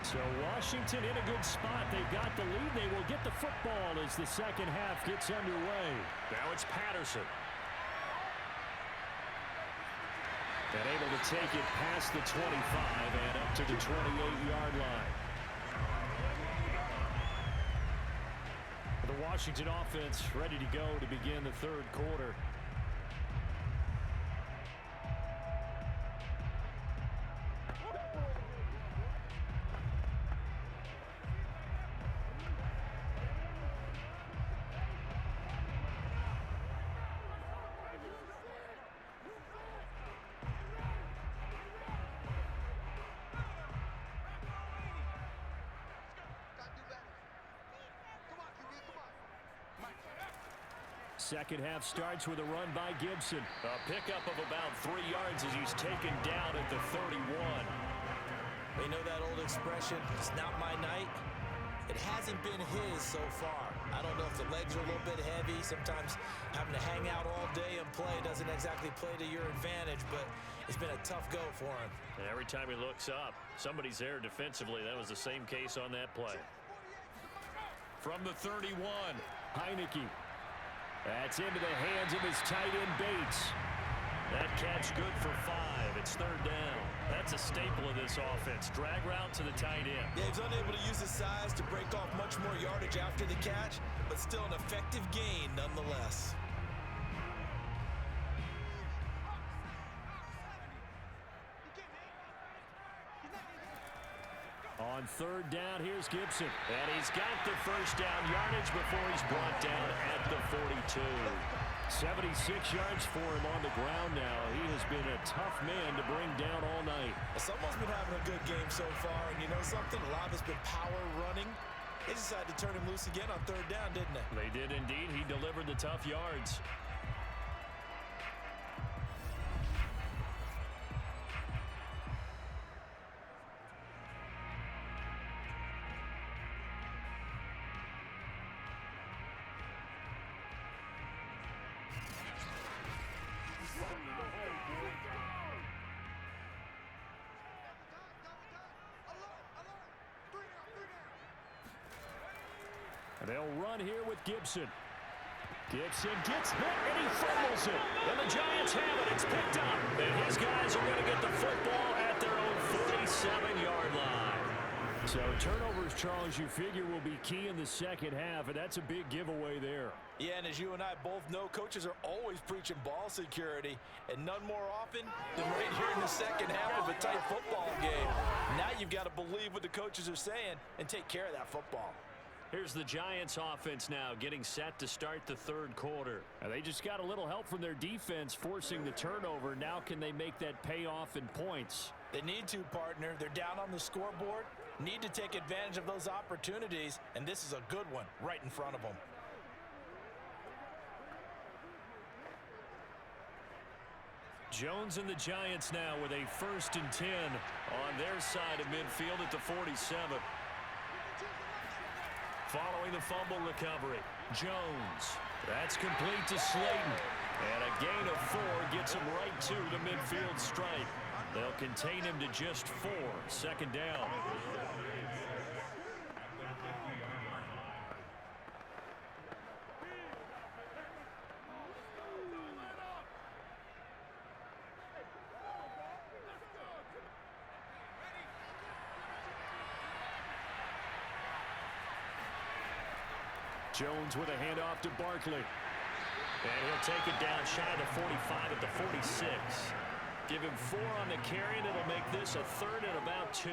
So Washington in a good spot. They've got the lead. They will get the football as the second half gets underway. Now it's Patterson. And able to take it past the 25 and up to the 28-yard line. The Washington offense ready to go to begin the third quarter. Second half starts with a run by Gibson. A pickup of about 3 yards as he's taken down at the 31. They know that old expression, it's not my night. It hasn't been his so far. I don't know if the legs are a little bit heavy. Sometimes having to hang out all day and play doesn't exactly play to your advantage, but it's been a tough go for him. And every time he looks up, somebody's there defensively. That was the same case on that play. From the 31, Heineke. That's into the hands of his tight end, Bates. That catch good for 5. It's third down. That's a staple of this offense. Drag route to the tight end. Yeah, he's unable to use his size to break off much more yardage after the catch, but still an effective gain nonetheless. On third down, here's Gibson. And he's got the first down yardage before he's brought down at the 42. 76 yards for him on the ground now. He has been a tough man to bring down all night. Someone's been having a good game so far, and you know something? A lot of it's been power running. They decided to turn him loose again on third down, didn't they? They did indeed. He delivered the tough yards. And they'll run here with Gibson. Gibson gets hit, and he fumbles it. And the Giants have it. It's picked up. And his guys are going to get the football at their own 47-yard line. So turnovers, Charles, you figure will be key in the second half, and that's a big giveaway there. Yeah, and as you and I both know, coaches are always preaching ball security, and none more often than right here in the second half of a tight football game. Now you've got to believe what the coaches are saying and take care of that football. Here's the Giants offense now getting set to start the third quarter. And they just got a little help from their defense forcing the turnover. Now can they make that pay off in points? They need to, partner. They're down on the scoreboard. Need to take advantage of those opportunities, and this is a good one right in front of them. Jones and the Giants now with a 1st and 10 on their side of midfield at the 47. Following the fumble recovery, Jones. That's complete to Slayton. And a gain of 4 gets him right to the midfield stripe. They'll contain him to just 4. Second down. Jones with a handoff to Barkley. And he'll take it down shy of the 45 at the 46. Give him 4 on the carry, and it'll make this a 3rd and about 2.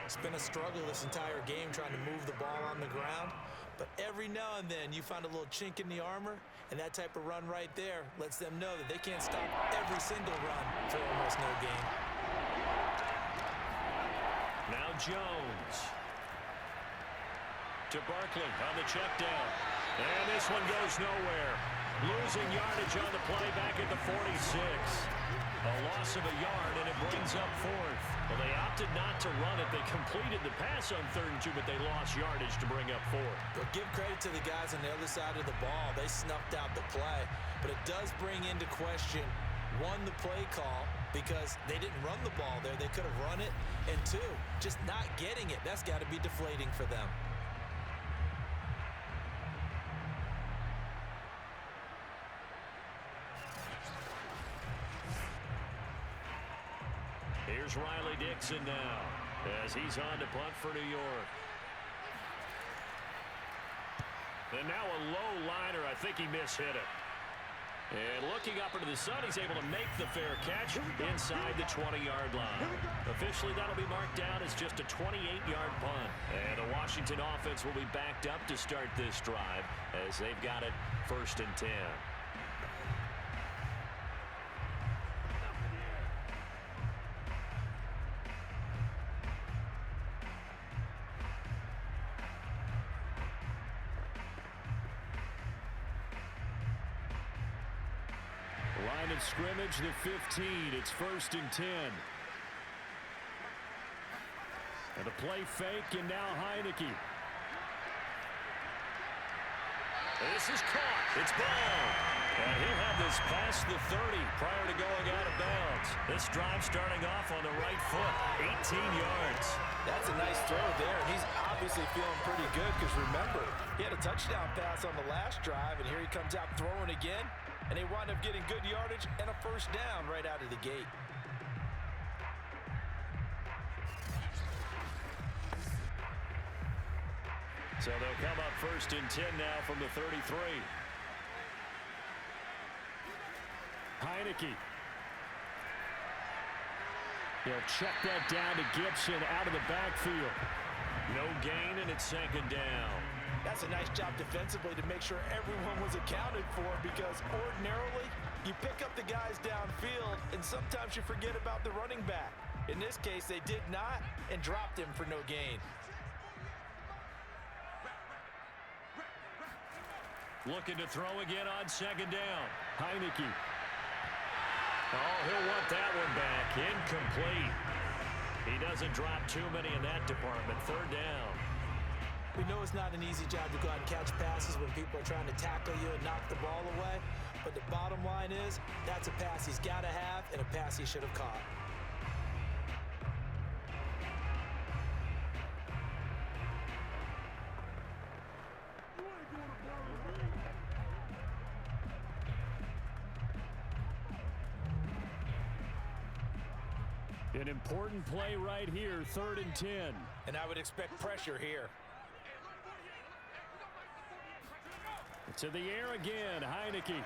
It's been a struggle this entire game trying to move the ball on the ground. But every now and then you find a little chink in the armor, and that type of run right there lets them know that they can't stop every single run for almost no gain. Now Jones. To Barkley on the check down. And this one goes nowhere. Losing yardage on the play back at the 46. A loss of a yard, and it brings up 4th. Well, they opted not to run it. They completed the pass on 3rd and 2, but they lost yardage to bring up 4th. But give credit to the guys on the other side of the ball. They snuffed out the play. But it does bring into question, 1, the play call, because they didn't run the ball there. They could have run it. And 2, just not getting it. That's got to be deflating for them. Here's Riley Dixon now as he's on to punt for New York. And now a low liner. I think he mishit it. And looking up into the sun, he's able to make the fair catch inside the 20-yard line. Officially, that'll be marked down as just a 28-yard punt. And the Washington offense will be backed up to start this drive as they've got it 1st and 10. Line of scrimmage, the 15. It's 1st and 10. And a play fake, and now Heineke. This is caught. It's ball. And he'll have this past the 30 prior to going out of bounds. This drive starting off on the right foot. 18 yards. That's a nice throw there. He's obviously feeling pretty good because, remember, he had a touchdown pass on the last drive, and here he comes out throwing again. And they wind up getting good yardage and a 1st down right out of the gate. So they'll come up 1st and 10 now from the 33. Heineke. He'll check that down to Gibson out of the backfield. No gain, and it's 2nd down. That's a nice job defensively to make sure everyone was accounted for, because ordinarily you pick up the guys downfield and sometimes you forget about the running back. In this case, they did not and dropped him for no gain. Looking to throw again on 2nd down. Heineke. Oh, he'll want that one back. Incomplete. He doesn't drop too many in that department. 3rd down. We know it's not an easy job to go out and catch passes when people are trying to tackle you and knock the ball away. But the bottom line is, that's a pass he's got to have and a pass he should have caught. An important play right here, 3rd and 10. And I would expect pressure here. To the air again, Heineke.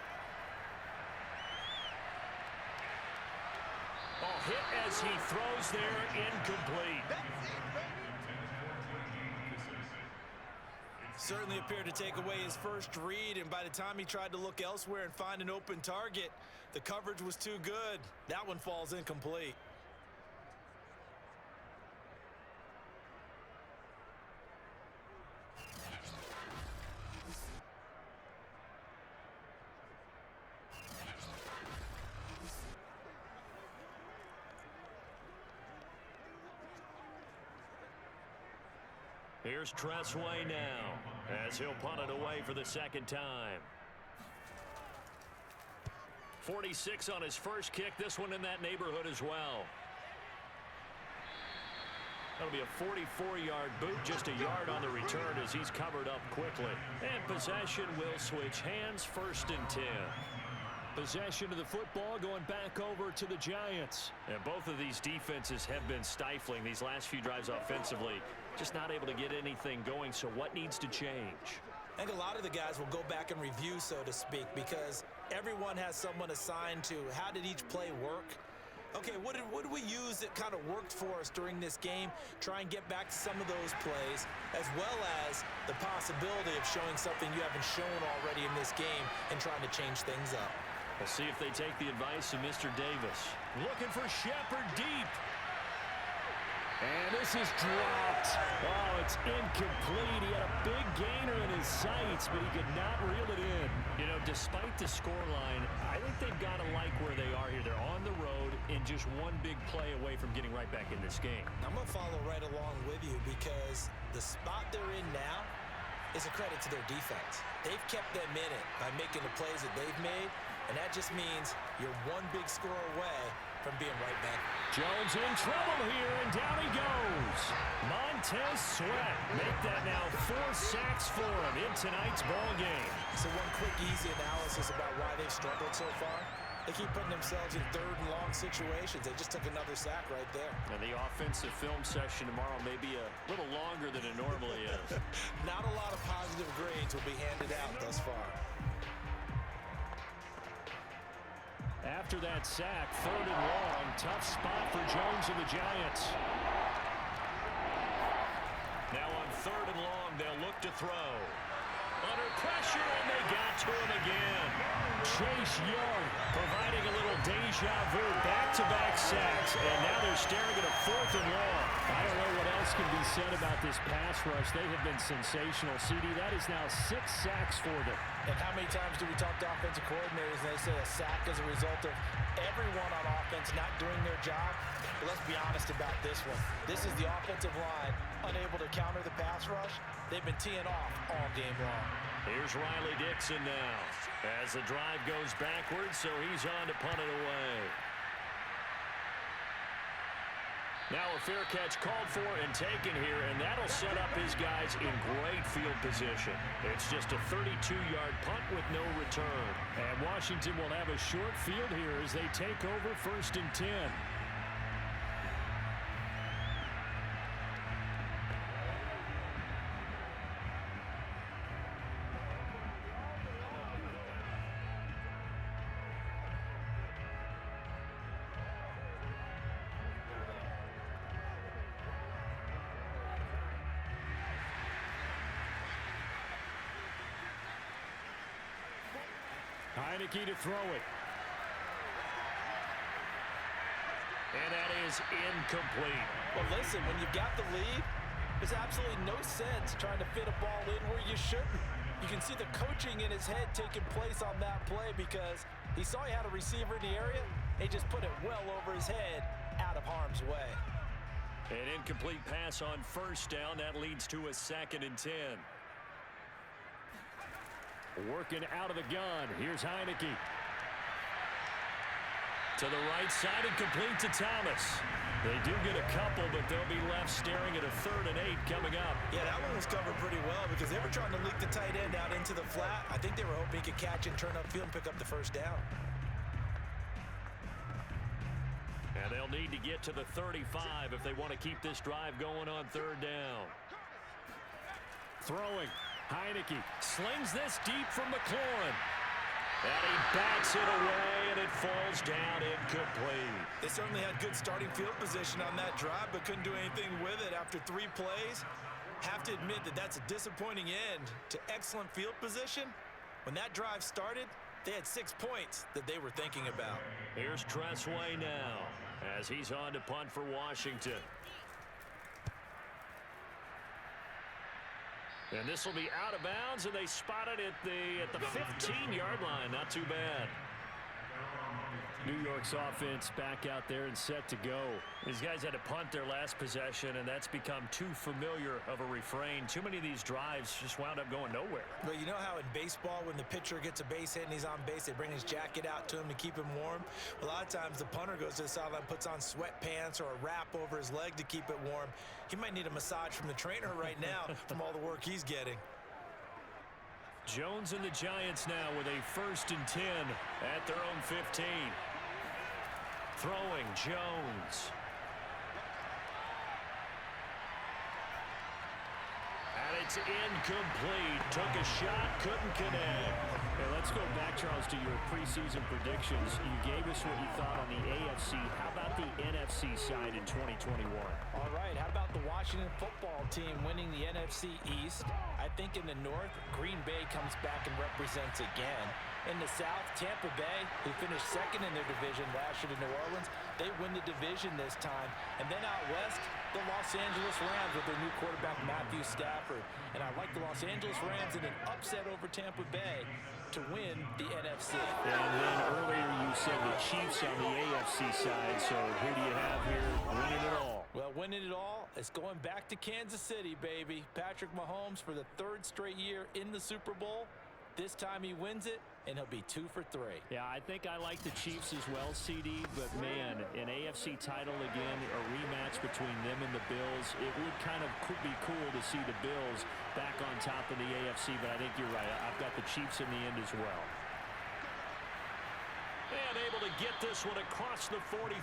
Oh, hit as he throws there, incomplete. Certainly appeared to take away his first read, and by the time he tried to look elsewhere and find an open target, the coverage was too good. That one falls incomplete. Here's Tressway now, as he'll punt it away for the 2nd time. 46 on his first kick, this one in that neighborhood as well. That'll be a 44-yard boot, just a yard on the return as he's covered up quickly. And possession will switch hands, 1st and 10. Possession of the football going back over to the Giants. And both of these defenses have been stifling these last few drives offensively. Just not able to get anything going, so what needs to change? I think a lot of the guys will go back and review, so to speak, because everyone has someone assigned to how did each play work. Okay, what did we use that kind of worked for us during this game? Try and get back to some of those plays, as well as the possibility of showing something you haven't shown already in this game and trying to change things up. We'll see if they take the advice of Mr. Davis. Looking for Shepard deep. And this is dropped. Oh, it's incomplete. He had a big gainer in his sights, but he could not reel it in. You know, despite the scoreline, I think they've got to like where they are here. They're on the road and just one big play away from getting right back in this game. I'm going to follow right along with you because the spot they're in now is a credit to their defense. They've kept them in it by making the plays that they've made, and that just means you're one big score away from being right back. Jones in trouble here, and down he goes. Montez Sweat make that now 4 sacks for him in tonight's ball game. So one quick, easy analysis about why they've struggled so far. They keep putting themselves in 3rd and long situations. They just took another sack right there. And the offensive film session tomorrow may be a little longer than it normally is. Not a lot of positive grades will be handed out thus far. After that sack, 3rd and long, tough spot for Jones and the Giants. Now on 3rd and long, they'll look to throw. Under pressure, and they got to him again. Chase Young providing a little deja vu, back-to-back sacks, and now they're staring at a 4th and long. I don't know what else can be said about this pass rush. They have been sensational. CD, that is now 6 sacks for them. And how many times do we talk to offensive coordinators and they say a sack is a result of everyone on offense not doing their job? But let's be honest about this one. This is the offensive line unable to counter the pass rush. They've been teeing off all game long. Here's Riley Dixon now as the drive goes backwards, so he's on to punt it away. Now a fair catch called for and taken here, and that'll set up his guys in great field position. It's just a 32-yard punt with no return. And Washington will have a short field here as they take over 1st and 10. Heineke to throw it. And that is incomplete. Well, listen, when you've got the lead, there's absolutely no sense trying to fit a ball in where you shouldn't. You can see the coaching in his head taking place on that play because he saw he had a receiver in the area. He just put it well over his head out of harm's way. An incomplete pass on 1st down. That leads to a 2nd and 10. Working out of the gun. Here's Heineke. To the right side and complete to Thomas. They do get a couple, but they'll be left staring at a 3rd and 8 coming up. Yeah, that one was covered pretty well because they were trying to leak the tight end out into the flat. I think they were hoping he could catch and turn upfield and pick up the 1st down. And they'll need to get to the 35 if they want to keep this drive going on third down. Throwing. Heineke slings this deep from McLaurin. And he backs it away, and it falls down incomplete. They certainly had good starting field position on that drive, but couldn't do anything with it after 3 plays. Have to admit that that's a disappointing end to excellent field position. When that drive started, they had 6 points that they were thinking about. Here's Tressway now as he's on to punt for Washington. And this will be out of bounds, and they spot it at the 15-yard line. Not too bad. New York's offense back out there and set to go. These guys had to punt their last possession, and that's become too familiar of a refrain. Too many of these drives just wound up going nowhere. Well, you know how in baseball, when the pitcher gets a base hit and he's on base, they bring his jacket out to him to keep him warm? Well, a lot of times the punter goes to the sideline, puts on sweatpants or a wrap over his leg to keep it warm. He might need a massage from the trainer right now from all the work he's getting. Jones and the Giants now with a 1st and 10 at their own 15. Throwing, Jones. And it's incomplete. Took a shot, couldn't connect. Hey, let's go back, Charles, to your preseason predictions. You gave us what you thought on the AFC. How about the NFC side in 2021? All right, how about the Washington football team winning the NFC East? I think in the North, Green Bay comes back and represents again. In the South, Tampa Bay, who finished 2nd in their division last year to New Orleans, they win the division this time. And then out West, the Los Angeles Rams with their new quarterback, Matthew Stafford. And I like the Los Angeles Rams in an upset over Tampa Bay to win the NFC. And then earlier you said the Chiefs on the AFC side, so who do you have here winning it all? Well, winning it all is going back to Kansas City, baby. Patrick Mahomes for the 3rd straight year in the Super Bowl. This time he wins it, and he'll be 2 for 3. Yeah, I think I like the Chiefs as well, CD, but man, an AFC title again, a rematch between them and the Bills. It would kind of be cool to see the Bills back on top of the AFC, but I think you're right. I've got the Chiefs in the end as well. And able to get this one across the 45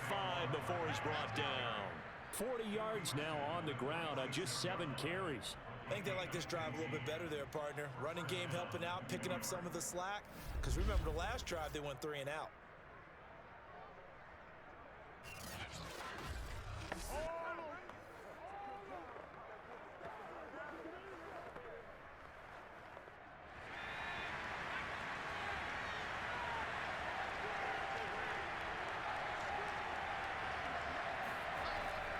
before he's brought down. 40 yards now on the ground on just 7 carries. I think they like this drive a little bit better there, partner. Running game helping out, picking up some of the slack. Because remember the last drive, they went 3 and out.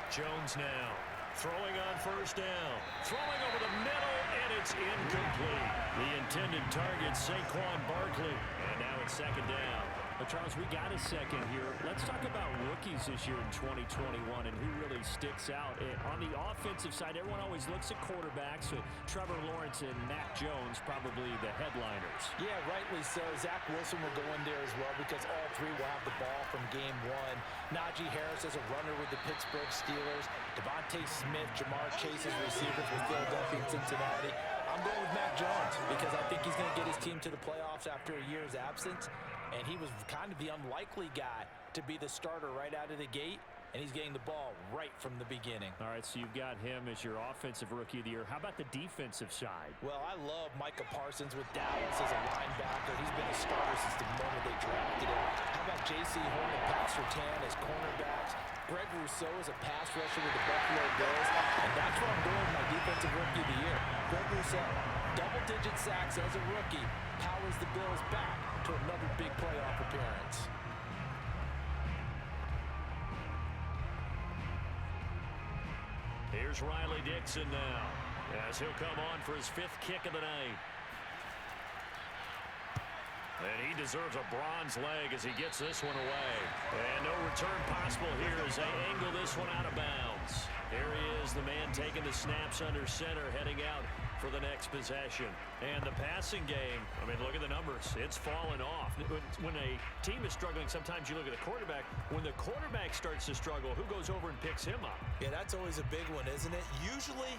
Jones now. Throwing on 1st down. Throwing over the middle, and it's incomplete. The intended target, Saquon Barkley. And now it's 2nd down. But, Charles, we got a second here. Let's talk about rookies this year in 2021 and who really sticks out. On the offensive side, everyone always looks at quarterbacks. So Trevor Lawrence and Mac Jones probably the headliners. Yeah, rightly so. Zach Wilson will go in there as well because all 3 will have the ball from game 1. Najee Harris as a runner with the Pittsburgh Steelers. Devontae Smith, Jamar Chase as receivers with Philadelphia and Cincinnati. I'm going with Mac Jones because I think he's going to get his team to the playoffs after a year's absence. And he was kind of the unlikely guy to be the starter right out of the gate. And he's getting the ball right from the beginning. All right, so you've got him as your offensive rookie of the year. How about the defensive side? Well, I love Micah Parsons with Dallas as a linebacker. He's been a starter since the moment they drafted him. How about J.C. Horn and Pat Surtain as cornerbacks? Greg Rousseau is a pass rusher with the Buffalo Bills. And that's where I'm going with my defensive rookie of the year. Greg Rousseau, double-digit sacks as a rookie, powers the Bills back to another big playoff appearance. Here's Riley Dixon now as he'll come on for his 5th kick of the night. And he deserves a bronze leg as he gets this one away. And no return possible here as they angle this one out of bounds. Here he is, the man taking the snaps under center, heading out for the next possession. And the passing game, I mean, look at the numbers. It's fallen off. When a team is struggling, sometimes you look at the quarterback. When the quarterback starts to struggle, who goes over and picks him up? Yeah, that's always a big one, isn't it? Usually,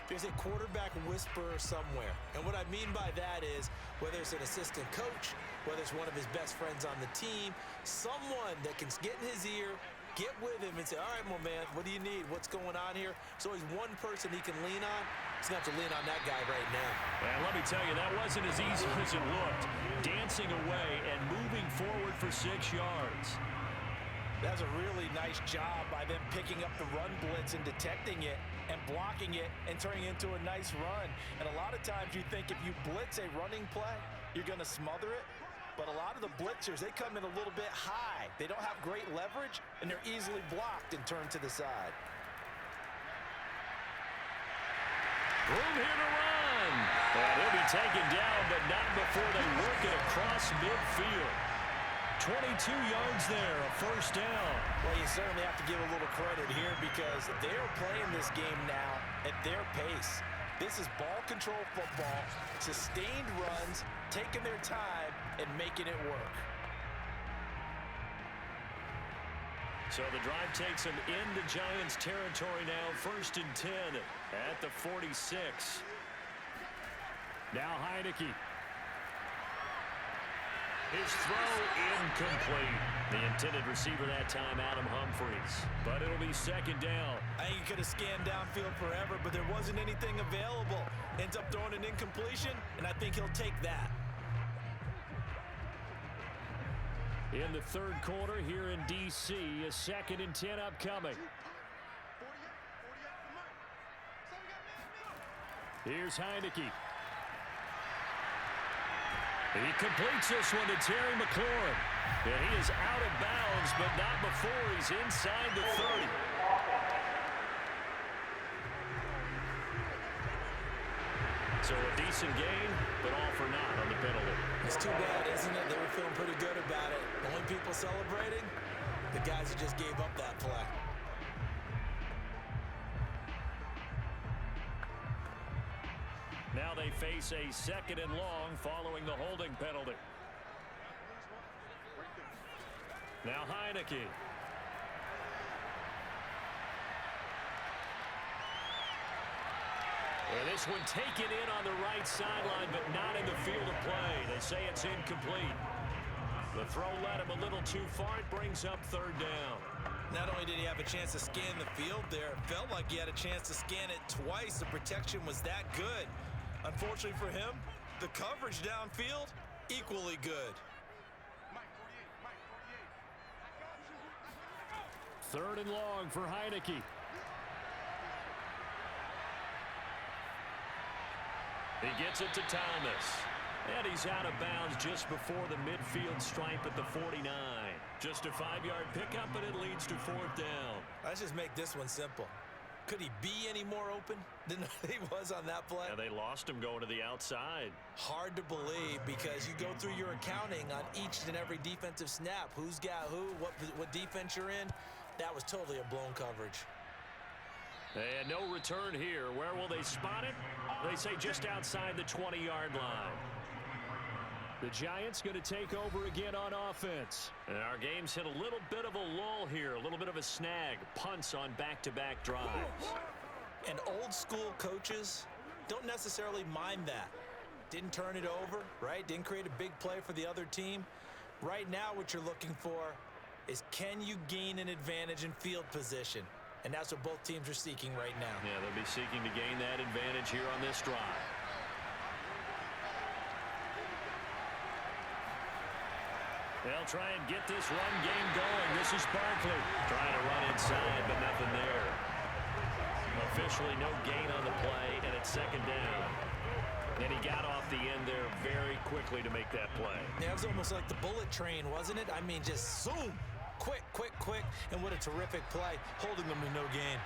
there's a quarterback whisperer somewhere. And what I mean by that is, whether it's an assistant coach, whether it's one of his best friends on the team, someone that can get in his ear get with him and say, all right, my man, what do you need? What's going on here? So he's one person he can lean on. He's going to have to lean on that guy right now. And let me tell you, that wasn't as easy as it looked. Dancing away and moving forward for 6 yards. That's a really nice job by them picking up the run blitz and detecting it and blocking it and turning it into a nice run. And a lot of times you think if you blitz a running play, you're going to smother it. But a lot of the blitzers, they come in a little bit high. They don't have great leverage, and they're easily blocked and turned to the side. Room here to run. And he'll be taken down, but not before they work it across midfield. 22 yards there, a first down. Well, you certainly have to give a little credit here because they're playing this game now at their pace. This is ball control football, sustained runs, taking their time and making it work. So the drive takes them into Giants territory now, 1st and 10 at the 46. Now Heineke. His throw incomplete. The intended receiver that time, Adam Humphries. But it'll be 2nd down. I think he could have scanned downfield forever, but there wasn't anything available. Ends up throwing an incompletion, and I think he'll take that. In the 3rd quarter here in D.C., a 2nd and 10 upcoming. Here's Heineke. He completes this one to Terry McLaurin. And he is out of bounds, but not before he's inside the 30. So a decent gain, but all for naught on the penalty. It's too bad, isn't it? They were feeling pretty good about it. The only people celebrating, the guys who just gave up that play. Now they face a 2nd and long following the holding penalty. Now Heineke. And this one taken in on the right sideline, but not in the field of play. They say it's incomplete. The throw led him a little too far. It brings up 3rd down. Not only did he have a chance to scan the field there, it felt like he had a chance to scan it twice. The protection was that good. Unfortunately for him, the coverage downfield, equally good. 3rd and long for Heineke. He gets it to Thomas. And he's out of bounds just before the midfield stripe at the 49. Just a 5-yard pickup, and it leads to 4th down. Let's just make this one simple. Could he be any more open than he was on that play? Yeah, they lost him going to the outside. Hard to believe because you go through your accounting on each and every defensive snap. Who's got who, what defense you're in. That was totally a blown coverage. And no return here. Where will they spot it? They say just outside the 20-yard line. The Giants going to take over again on offense. And our game's hit a little bit of a lull here, a little bit of a snag. Punts on back-to-back drives. And old-school coaches don't necessarily mind that. Didn't turn it over, right? Didn't create a big play for the other team. Right now what you're looking for is can you gain an advantage in field position? And that's what both teams are seeking right now. Yeah, they'll be seeking to gain that advantage here on this drive. They'll try and get this run game going. This is Barkley trying to run inside, but nothing there. Officially no gain on the play, and it's 2nd down. And he got off the end there very quickly to make that play. Yeah, it was almost like the bullet train, wasn't it? I mean, just zoom. Quick, quick, quick. And what a terrific play, holding them to no gain.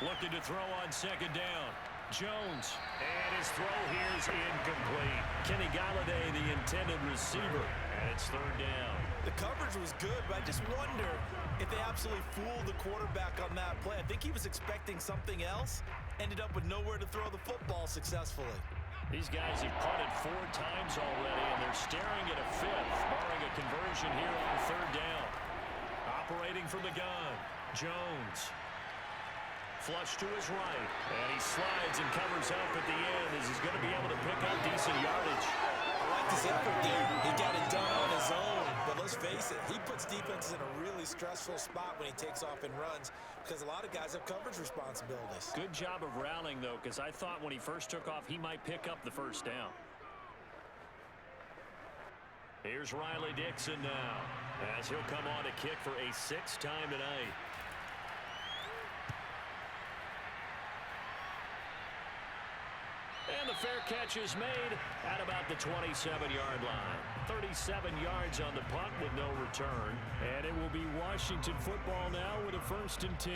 Looking to throw on 2nd down. Jones. And his throw here is incomplete. Kenny Galladay, the intended receiver. And it's 3rd down. The coverage was good, but I just wonder if they absolutely fooled the quarterback on that play. I think he was expecting something else. Ended up with nowhere to throw the football successfully. These guys have punted 4 times already, and they're staring at a 5th, barring a conversion here on 3rd down. Operating from the gun, Jones. flush to his right. And he slides and covers up at the end as he's going to be able to pick up decent yardage. I like his effort there. He got it done on his own. But let's face it, he puts defenses in a really stressful spot when he takes off and runs because a lot of guys have coverage responsibilities. Good job of rallying, though, because I thought when he first took off, he might pick up the first down. Here's Riley Dixon now, as he'll come on to kick for a 6th time tonight. And the fair catch is made at about the 27-yard line. 37 yards on the punt with no return. And it will be Washington football now with a 1st and 10.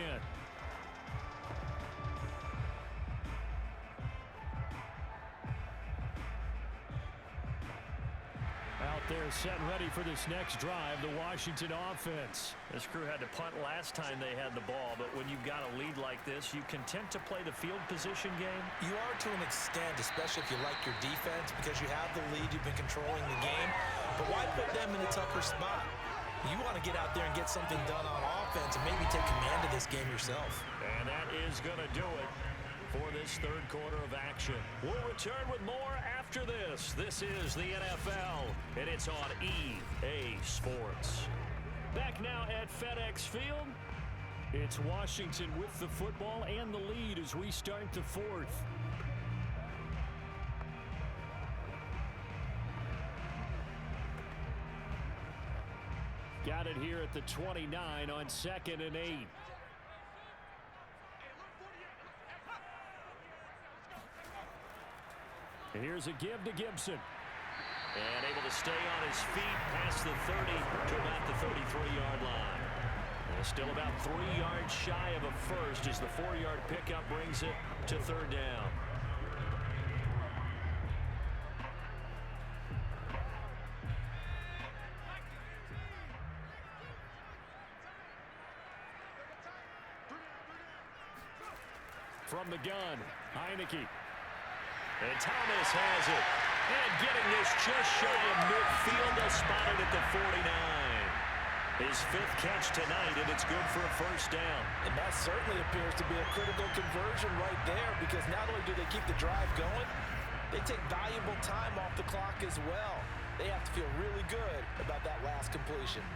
Out there set and ready for this next drive, the Washington offense. This crew had to punt last time they had the ball, but when you've got a lead like this, you content to play the field position game? You are to an extent, especially if you like your defense, because you have the lead, you've been controlling the game. But why put them in a tougher spot? You want to get out there and get something done on offense and maybe take command of this game yourself. And that is going to do it for this 3rd quarter of action. We'll return with more after this. This is the NFL, and it's on EA Sports. Back now at FedEx Field. It's Washington with the football and the lead as we start the 4th. Got it here at the 29 on 2nd and 8. Here's a give to Gibson. And able to stay on his feet past the 30 to about the 33-yard line. And still about 3 yards shy of a first as the 4-yard pickup brings it to 3rd down. From the gun, Heineke. And Thomas has it. And getting this just shy of midfield. They'll spot it at the 49. His 5th catch tonight, and it's good for a 1st down. And that certainly appears to be a critical conversion right there, because not only do they keep the drive going, they take valuable time off the clock as well. They have to feel really good about that last completion.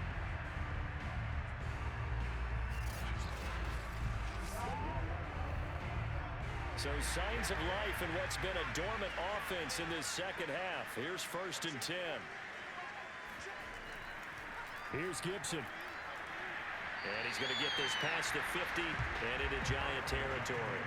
So signs of life in what's been a dormant offense in this 2nd half. Here's 1st and 10. Here's Gibson. And he's going to get this past the 50 and into Giant territory.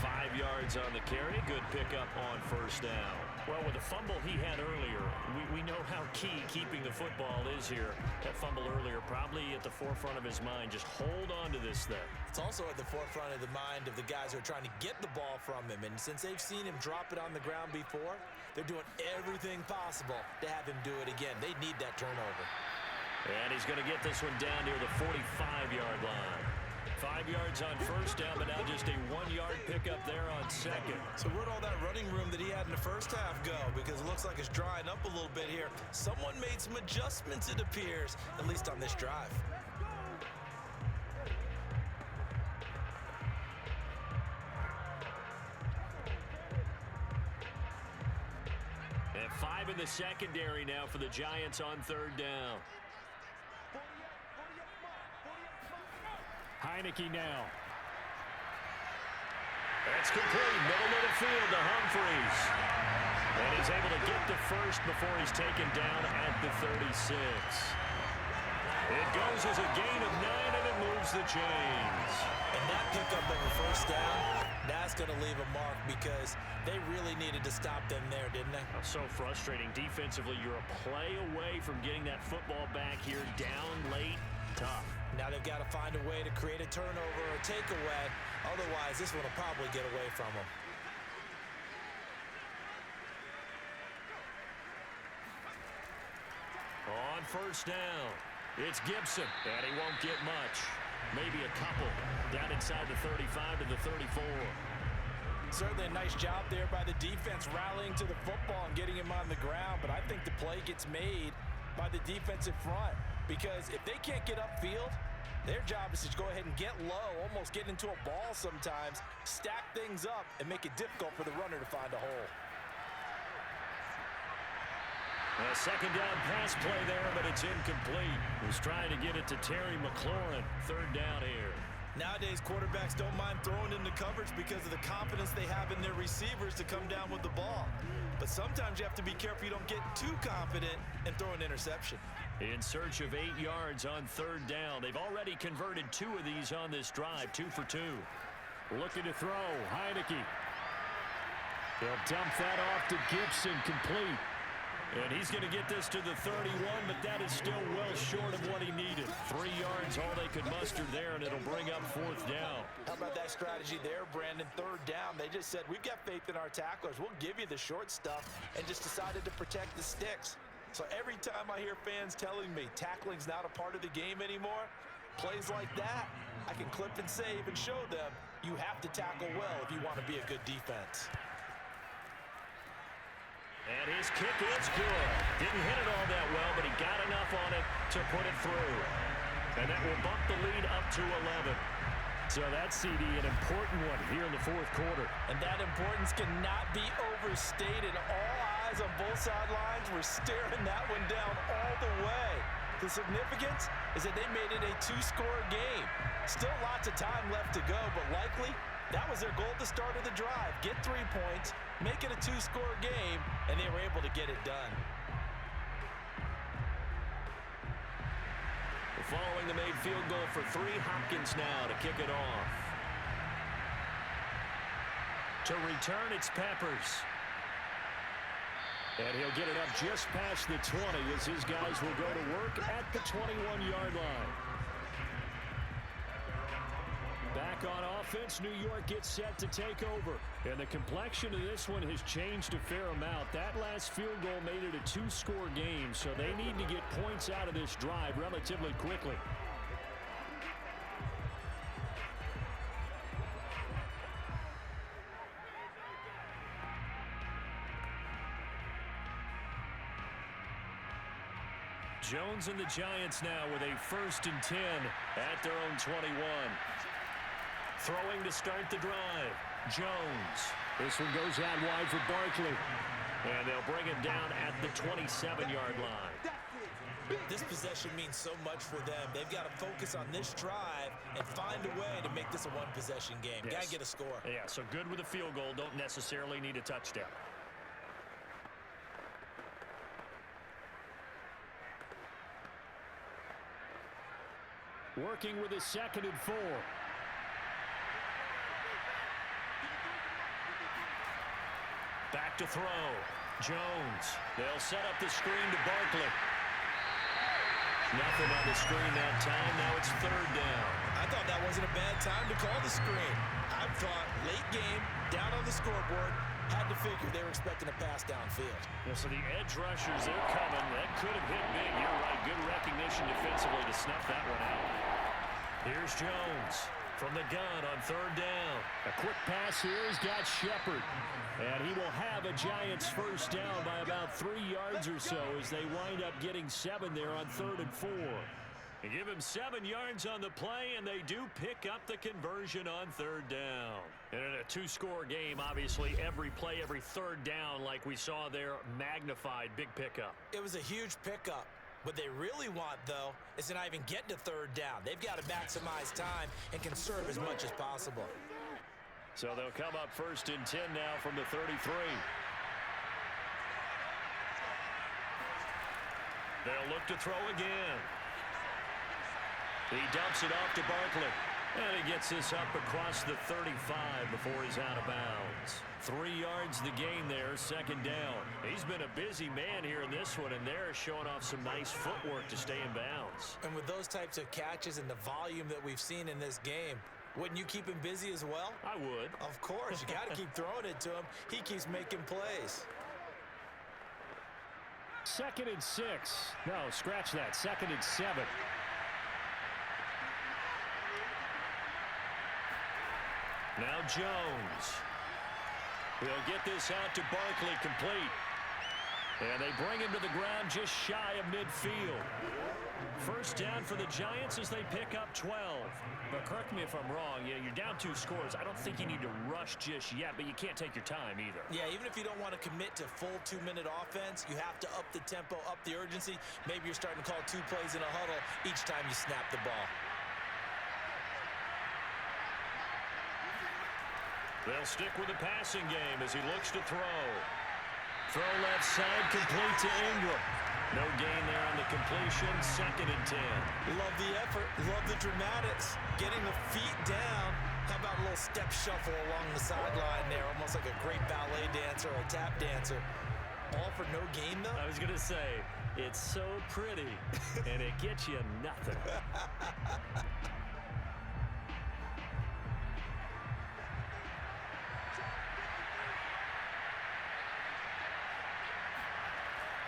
5 yards on the carry. Good pickup on 1st down. Well, with the fumble he had earlier, we know how key keeping the football is here. That fumble earlier probably at the forefront of his mind. Just hold on to this thing. It's also at the forefront of the mind of the guys who are trying to get the ball from him. And since they've seen him drop it on the ground before, they're doing everything possible to have him do it again. They need that turnover. And he's going to get this one down near the 45-yard line. 5 yards on 1st down, but now just a 1-yard pickup there on 2nd. So where'd all that running room that he had in the 1st half go? Because it looks like it's drying up a little bit here. Someone made some adjustments, it appears, at least on this drive. And 5 in the secondary now for the Giants on 3rd down. Heineke now. That's complete. Middle of the field to Humphries. And he's able to get the first before he's taken down at the 36. It goes as a gain of 9, and it moves the chains. And that pickup of a 1st down, that's going to leave a mark because they really needed to stop them there, didn't they? So frustrating. Defensively, you're a play away from getting that football back here. Down late, tough. Now they've got to find a way to create a turnover or a takeaway. Otherwise, this one will probably get away from them. On 1st down, it's Gibson, and he won't get much. Maybe a couple down inside the 35 to the 34. Certainly a nice job there by the defense rallying to the football and getting him on the ground, but I think the play gets made by the defensive front because if they can't get upfield, Their job is to go ahead and get low, almost get into a ball sometimes, stack things up, and make it difficult for the runner to find a hole. A second down pass play there, but it's incomplete. He's trying to get it to Terry McLaurin. Third down here. Nowadays, quarterbacks don't mind throwing into coverage because of the confidence they have in their receivers to come down with the ball. But sometimes you have to be careful you don't get too confident and throw an interception. In search of 8 yards on third down. They've already converted 2 of these on this drive, 2 for 2. Looking to throw, Heineke. He'll dump that off to Gibson, complete. And he's going to get this to the 31, but that is still well short of what he needed. 3 yards, all they could muster there, and it'll bring up fourth down. How about that strategy there, Brandon? Third down, they just said, we've got faith in our tacklers. We'll give you the short stuff, and just decided to protect the sticks. So every time I hear fans telling me tackling's not a part of the game anymore, plays like that, I can clip and save and show them you have to tackle well if you want to be a good defense. And his kick is good. Didn't hit it all that well, but he got enough on it to put it through. And that will bump the lead up to 11. So that's, CD, an important one here in the fourth quarter. And that importance cannot be overstated. All eyes on both sidelines were staring that one down all the way. The significance is that they made it a 2-score game. Still lots of time left to go, but likely that was their goal at the start of the drive. Get 3 points, make it a 2-score game, and they were able to get it done. Following the made field goal for 3, Hopkins now to kick it off. To return, it's Peppers. And he'll get it up just past the 20 as his guys will go to work at the 21-yard line. Back on offense, New York gets set to take over. And the complexion of this one has changed a fair amount. That last field goal made it a 2-score game, so they need to get points out of this drive relatively quickly. Jones and the Giants now with a 1st and 10 at their own 21. Throwing to start the drive. Jones. This one goes out wide for Barkley. And they'll bring him down at the 27-yard line. This possession means so much for them. They've got to focus on this drive and find a way to make this a one-possession game. Yes. Got to get a score. Yeah, so good with a field goal. Don't necessarily need a touchdown. Working with a 2nd and 4. Back to throw. Jones. They'll set up the screen to Barkley. Nothing on the screen that time. Now it's 3rd down. I thought that wasn't a bad time to call the screen. I thought late game, down on the scoreboard, had to figure they were expecting a pass downfield. Yeah, so the edge rushers, they're coming. That could have hit big. You're right. Good recognition defensively to snuff that one out. Here's Jones from the gun on 3rd down. A quick pass here. He's got Shepard. And he will have a Giants first down by about 3 yards or so as they wind up getting 7 there on 3rd and 4. They give him 7 yards on the play, and they do pick up the conversion on 3rd down. And in a 2-score game, obviously, every play, every 3rd down, like we saw there, magnified, big pickup. It was a huge pickup. What they really want, though, is to not even get to 3rd down. They've got to maximize time and conserve as much as possible. So they'll come up 1st and 10 now from the 33. They'll look to throw again. He dumps it off to Barkley. And he gets this up across the 35 before he's out of bounds. 3 yards the gain there, 2nd down. He's been a busy man here in this one, and they're showing off some nice footwork to stay in bounds. And with those types of catches and the volume that we've seen in this game, wouldn't you keep him busy as well? I would. Of course. You got to keep throwing it to him. He keeps making plays. 2nd and 6. No, scratch that. 2nd and 7. Now Jones. He'll get this out to Barkley, complete. And they bring him to the ground just shy of midfield. First down for the Giants as they pick up 12. But correct me if I'm wrong. Yeah, you're down 2 scores. I don't think you need to rush just yet, but you can't take your time either. Yeah, even if you don't want to commit to full 2-minute offense, you have to up the tempo, up the urgency. Maybe you're starting to call 2 plays in a huddle each time you snap the ball. They'll stick with the passing game as he looks to throw. Throw left side, complete to Ingram. No gain there on the completion, 2nd and 10. Love the effort, love the dramatics. Getting the feet down. How about a little step shuffle along the sideline there, almost like a great ballet dancer or a tap dancer. All for no gain, though? I was going to say, it's so pretty, and it gets you nothing.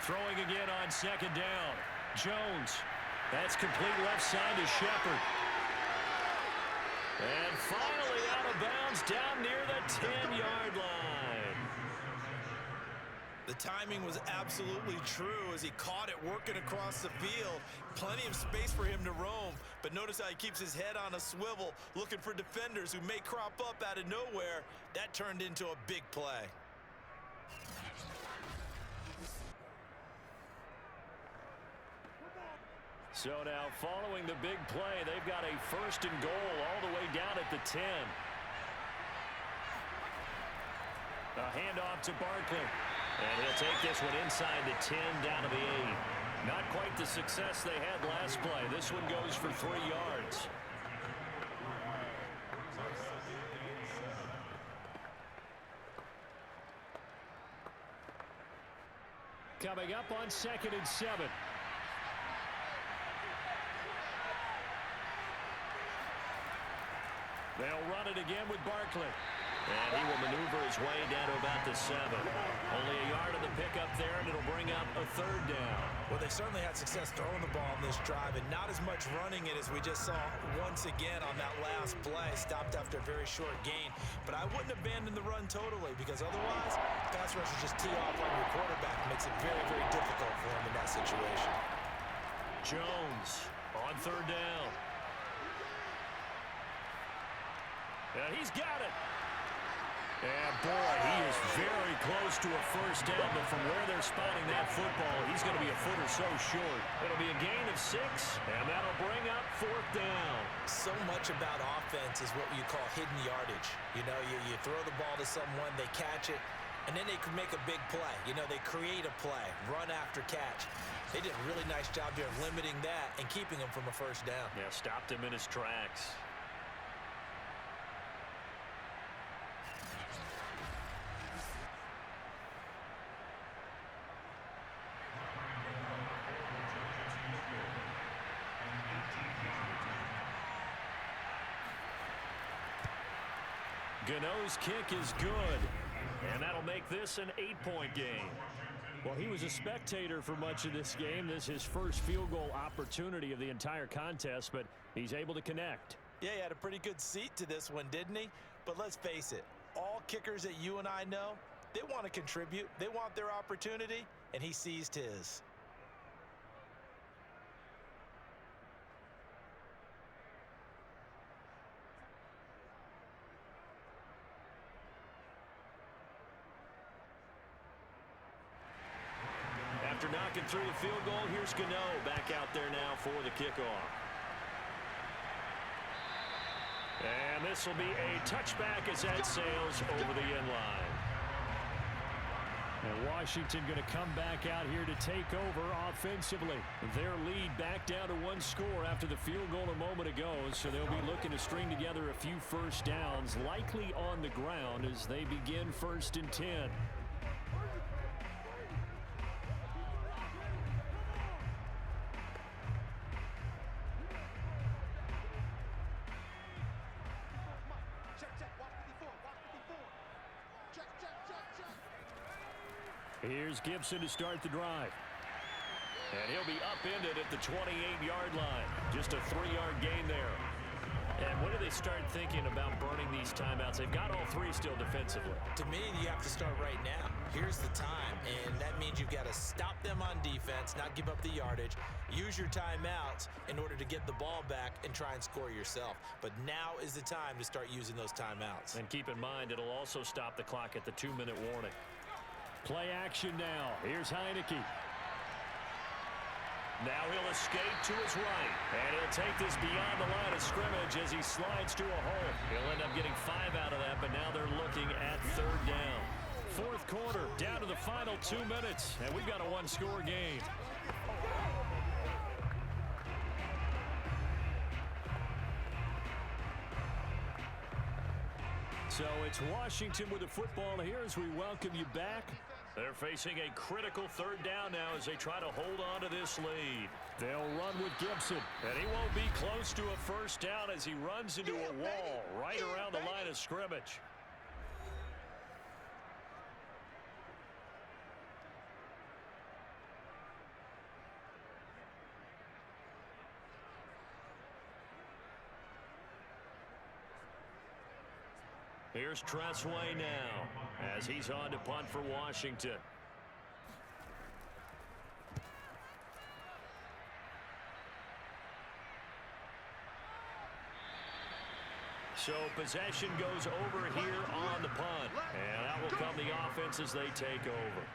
Throwing again on 2nd down. Jones. That's complete left side to Shepard. And finally out of bounds down near the 10-yard line. The timing was absolutely true as he caught it working across the field. Plenty of space for him to roam, but notice how he keeps his head on a swivel, looking for defenders who may crop up out of nowhere. That turned into a big play. So now following the big play, they've got a 1st and goal all the way down at the 10. A handoff to Barkley. And he'll take this one inside the 10 down to the 8. Not quite the success they had last play. This one goes for 3 yards. Coming up on 2nd and 7. They'll run it again with Barkley. And he will maneuver his way down to about the 7. Only a yard of the pickup there, and it'll bring up a 3rd down. Well, they certainly had success throwing the ball in this drive, and not as much running it as we just saw once again on that last play. Stopped after a very short gain. But I wouldn't abandon the run totally, because otherwise, pass rushers just tee off on your quarterback. Makes it very, very difficult for him in that situation. Jones on 3rd down. And he's got it. And boy, he is very close to a 1st down, but from where they're spotting that football, he's going to be a foot or so short. It'll be a gain of 6, and that'll bring up 4th down. So much about offense is what you call hidden yardage. You know, you throw the ball to someone, they catch it, and then they can make a big play. You know, they create a play, run after catch. They did a really nice job there of limiting that and keeping him from a 1st down. Yeah, stopped him in his tracks. Gano's kick is good, and that'll make this an 8-point game. Well, he was a spectator for much of this game. This is his first field goal opportunity of the entire contest, but he's able to connect. Yeah, he had a pretty good seat to this one, didn't he? But let's face it, all kickers that you and I know, they want to contribute. They want their opportunity, and he seized his. After knocking through the field goal, here's Gano back out there now for the kickoff. And this will be a touchback as that sails over the end line. And Washington going to come back out here to take over offensively. Their lead back down to 1 score after the field goal a moment ago. So they'll be looking to string together a few 1st downs, likely on the ground as they begin 1st and 10. Here's Gibson to start the drive. And he'll be upended at the 28-yard line. Just a 3-yard gain there. And when do they start thinking about burning these timeouts? They've got all three still defensively. To me, you have to start right now. Here's the time, and that means you've got to stop them on defense, not give up the yardage, use your timeouts in order to get the ball back and try and score yourself. But now is the time to start using those timeouts. And keep in mind, it'll also stop the clock at the 2-minute warning. Play action now. Here's Heineke. Now he'll escape to his right. And he'll take this beyond the line of scrimmage as he slides to a hole. He'll end up getting 5 out of that, but now they're looking at 3rd down. 4th quarter, down to the final 2 minutes, and we've got a one-score game. So it's Washington with the football here as we welcome you back. They're facing a critical 3rd down now as they try to hold on to this lead. They'll run with Gibson. And he won't be close to a 1st down as he runs into a wall right around the line of scrimmage. Here's Tressway now as he's on to punt for Washington. So possession goes over here on the punt. And out will come the offense as they take over.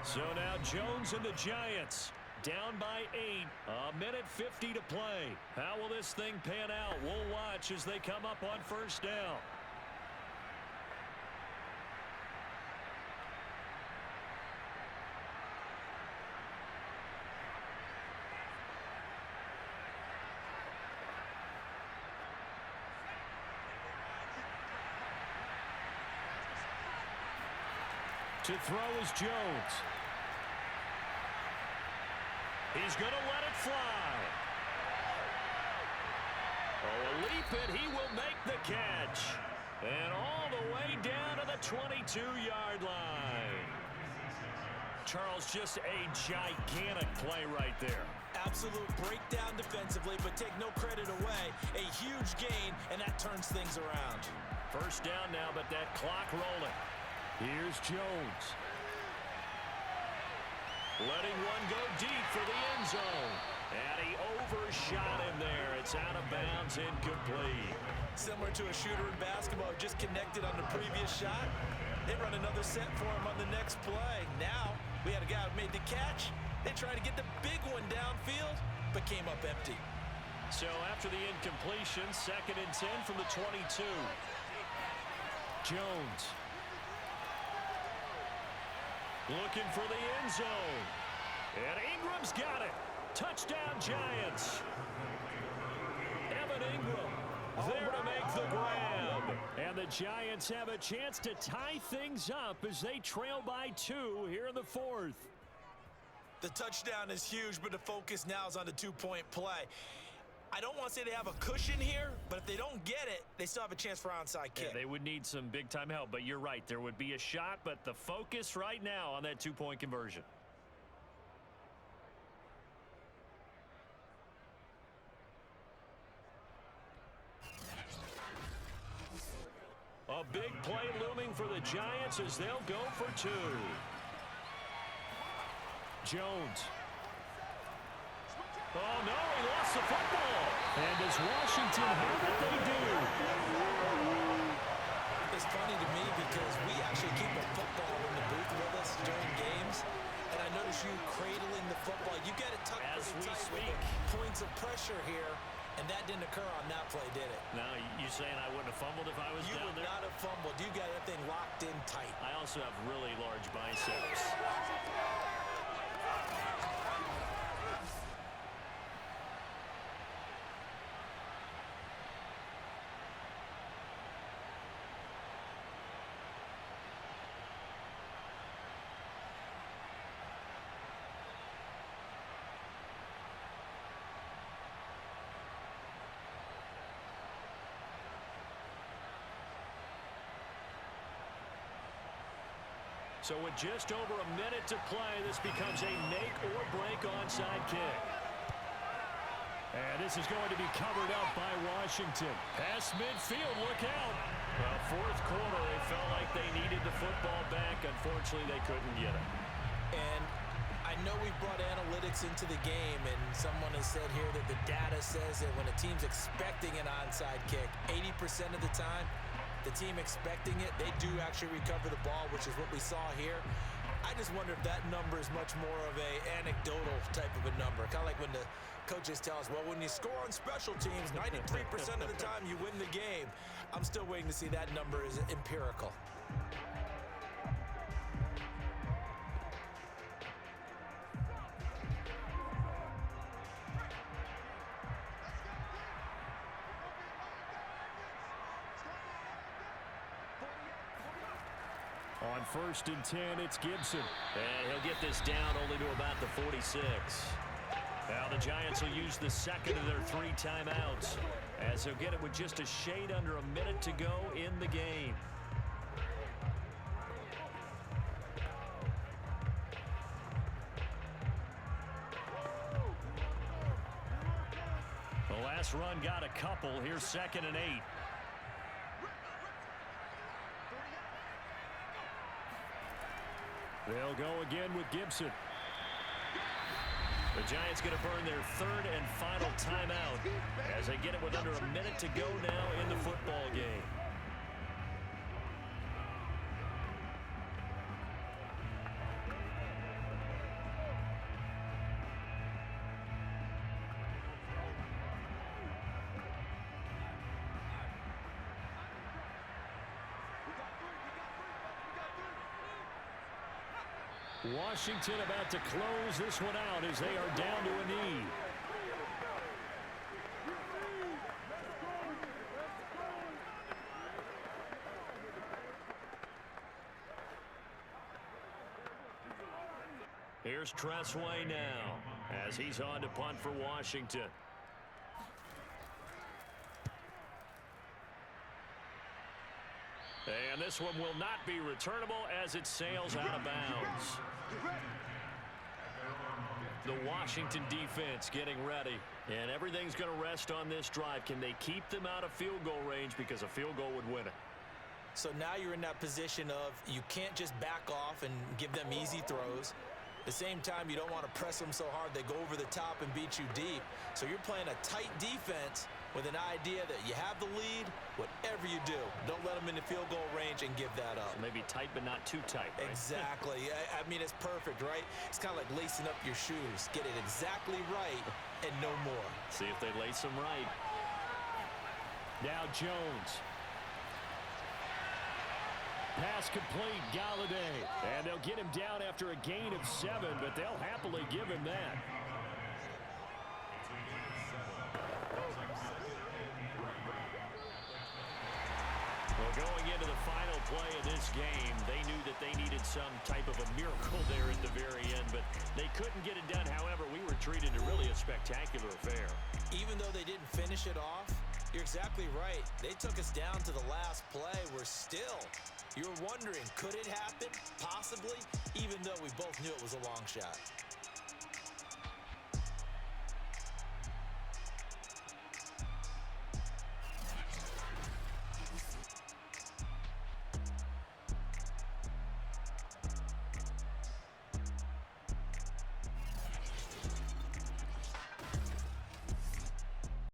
So now Jones and the Giants down by 8. 1:50 to play. How will this thing pan out? We'll watch as they come up on 1st down. To throw is Jones. He's going to let it fly. Oh, a leap it. He will make the catch. And all the way down to the 22-yard line. Charles, just a gigantic play right there. Absolute breakdown defensively, but take no credit away. A huge gain, and that turns things around. 1st down now, but that clock rolling. Here's Jones. Letting one go deep for the end zone. And he overshot him there. It's out of bounds, incomplete. Similar to a shooter in basketball, just connected on the previous shot. They run another set for him on the next play. Now, we had a guy who made the catch. They tried to get the big one downfield, but came up empty. So after the incompletion, 2nd and 10 from the 22. Jones. Looking for the end zone. And Ingram's got it. Touchdown, Giants. Evan Ingram there to make the grab. And the Giants have a chance to tie things up as they trail by 2 here in the 4th. The touchdown is huge, but the focus now is on the 2-point play. I don't want to say they have a cushion here, but if they don't get it, they still have a chance for onside kick. Yeah, they would need some big-time help, but you're right. There would be a shot, but the focus right now on that 2-point conversion. A big play looming for the Giants as they'll go for 2. Jones. Oh, no, he lost the football. And does Washington have it? They do. It's funny to me because we actually keep a football in the booth with us during games. And I notice you cradling the football. You get it tucked As we tight with speak. the points of pressure here. And that didn't occur on that play, did it? Now, you saying I wouldn't have fumbled if I was You down would there? not have fumbled. You got that thing locked in tight. I also have really large biceps. So with just over a minute to play, this becomes a make or break onside kick. And this is going to be covered up by Washington. Past midfield, look out. Well, fourth quarter, they felt like they needed the football back. Unfortunately, they couldn't get it. And I know we've brought analytics into the game, and someone has said here that the data says that when a team's expecting an onside kick, 80% of the time, the team expecting it, they do actually recover the ball, which is what we saw here. I just wonder if that number is much more of a anecdotal type of a number. Kind of like when the coaches tell us, well, when you score on special teams, 93% of the time you win the game. I'm still waiting to see that number is empirical. On 1st and 10, it's Gibson. And he'll get this down only to about the 46. Now the Giants will use the second of their 3 timeouts, as he'll get it with just a shade under a minute to go in the game. The last run got a couple. Here's 2nd and 8. They'll go again with Gibson. The Giants going to burn their 3rd and final timeout as they get it with under a minute to go now in the football game. Washington about to close this one out as they are down to a knee. Here's Tressway now as he's on to punt for Washington. And this one will not be returnable as it sails out of bounds. The Washington defense getting ready. And everything's going to rest on this drive. Can they keep them out of field goal range? Because a field goal would win it. So now you're in that position of you can't just back off and give them easy throws. At the same time, you don't want to press them so hard they go over the top and beat you deep. So you're playing a tight defense with an idea that you have the lead, whatever you do, don't let them in the field goal range and give that up. So maybe tight but not too tight, right? Exactly. I mean, it's perfect, right? It's kind of like lacing up your shoes. Get it exactly right and no more. See if they lace them right. Now Jones. Pass complete, Galladay. And they'll get him down after a gain of 7, but they'll happily give him that. Well, going into the final play of this game, they knew that they needed some type of a miracle there at the very end, but they couldn't get it done. However, we were treated to really a spectacular affair. Even though they didn't finish it off, you're exactly right. They took us down to the last play. We're still... You're wondering, could it happen? Possibly, even though we both knew it was a long shot.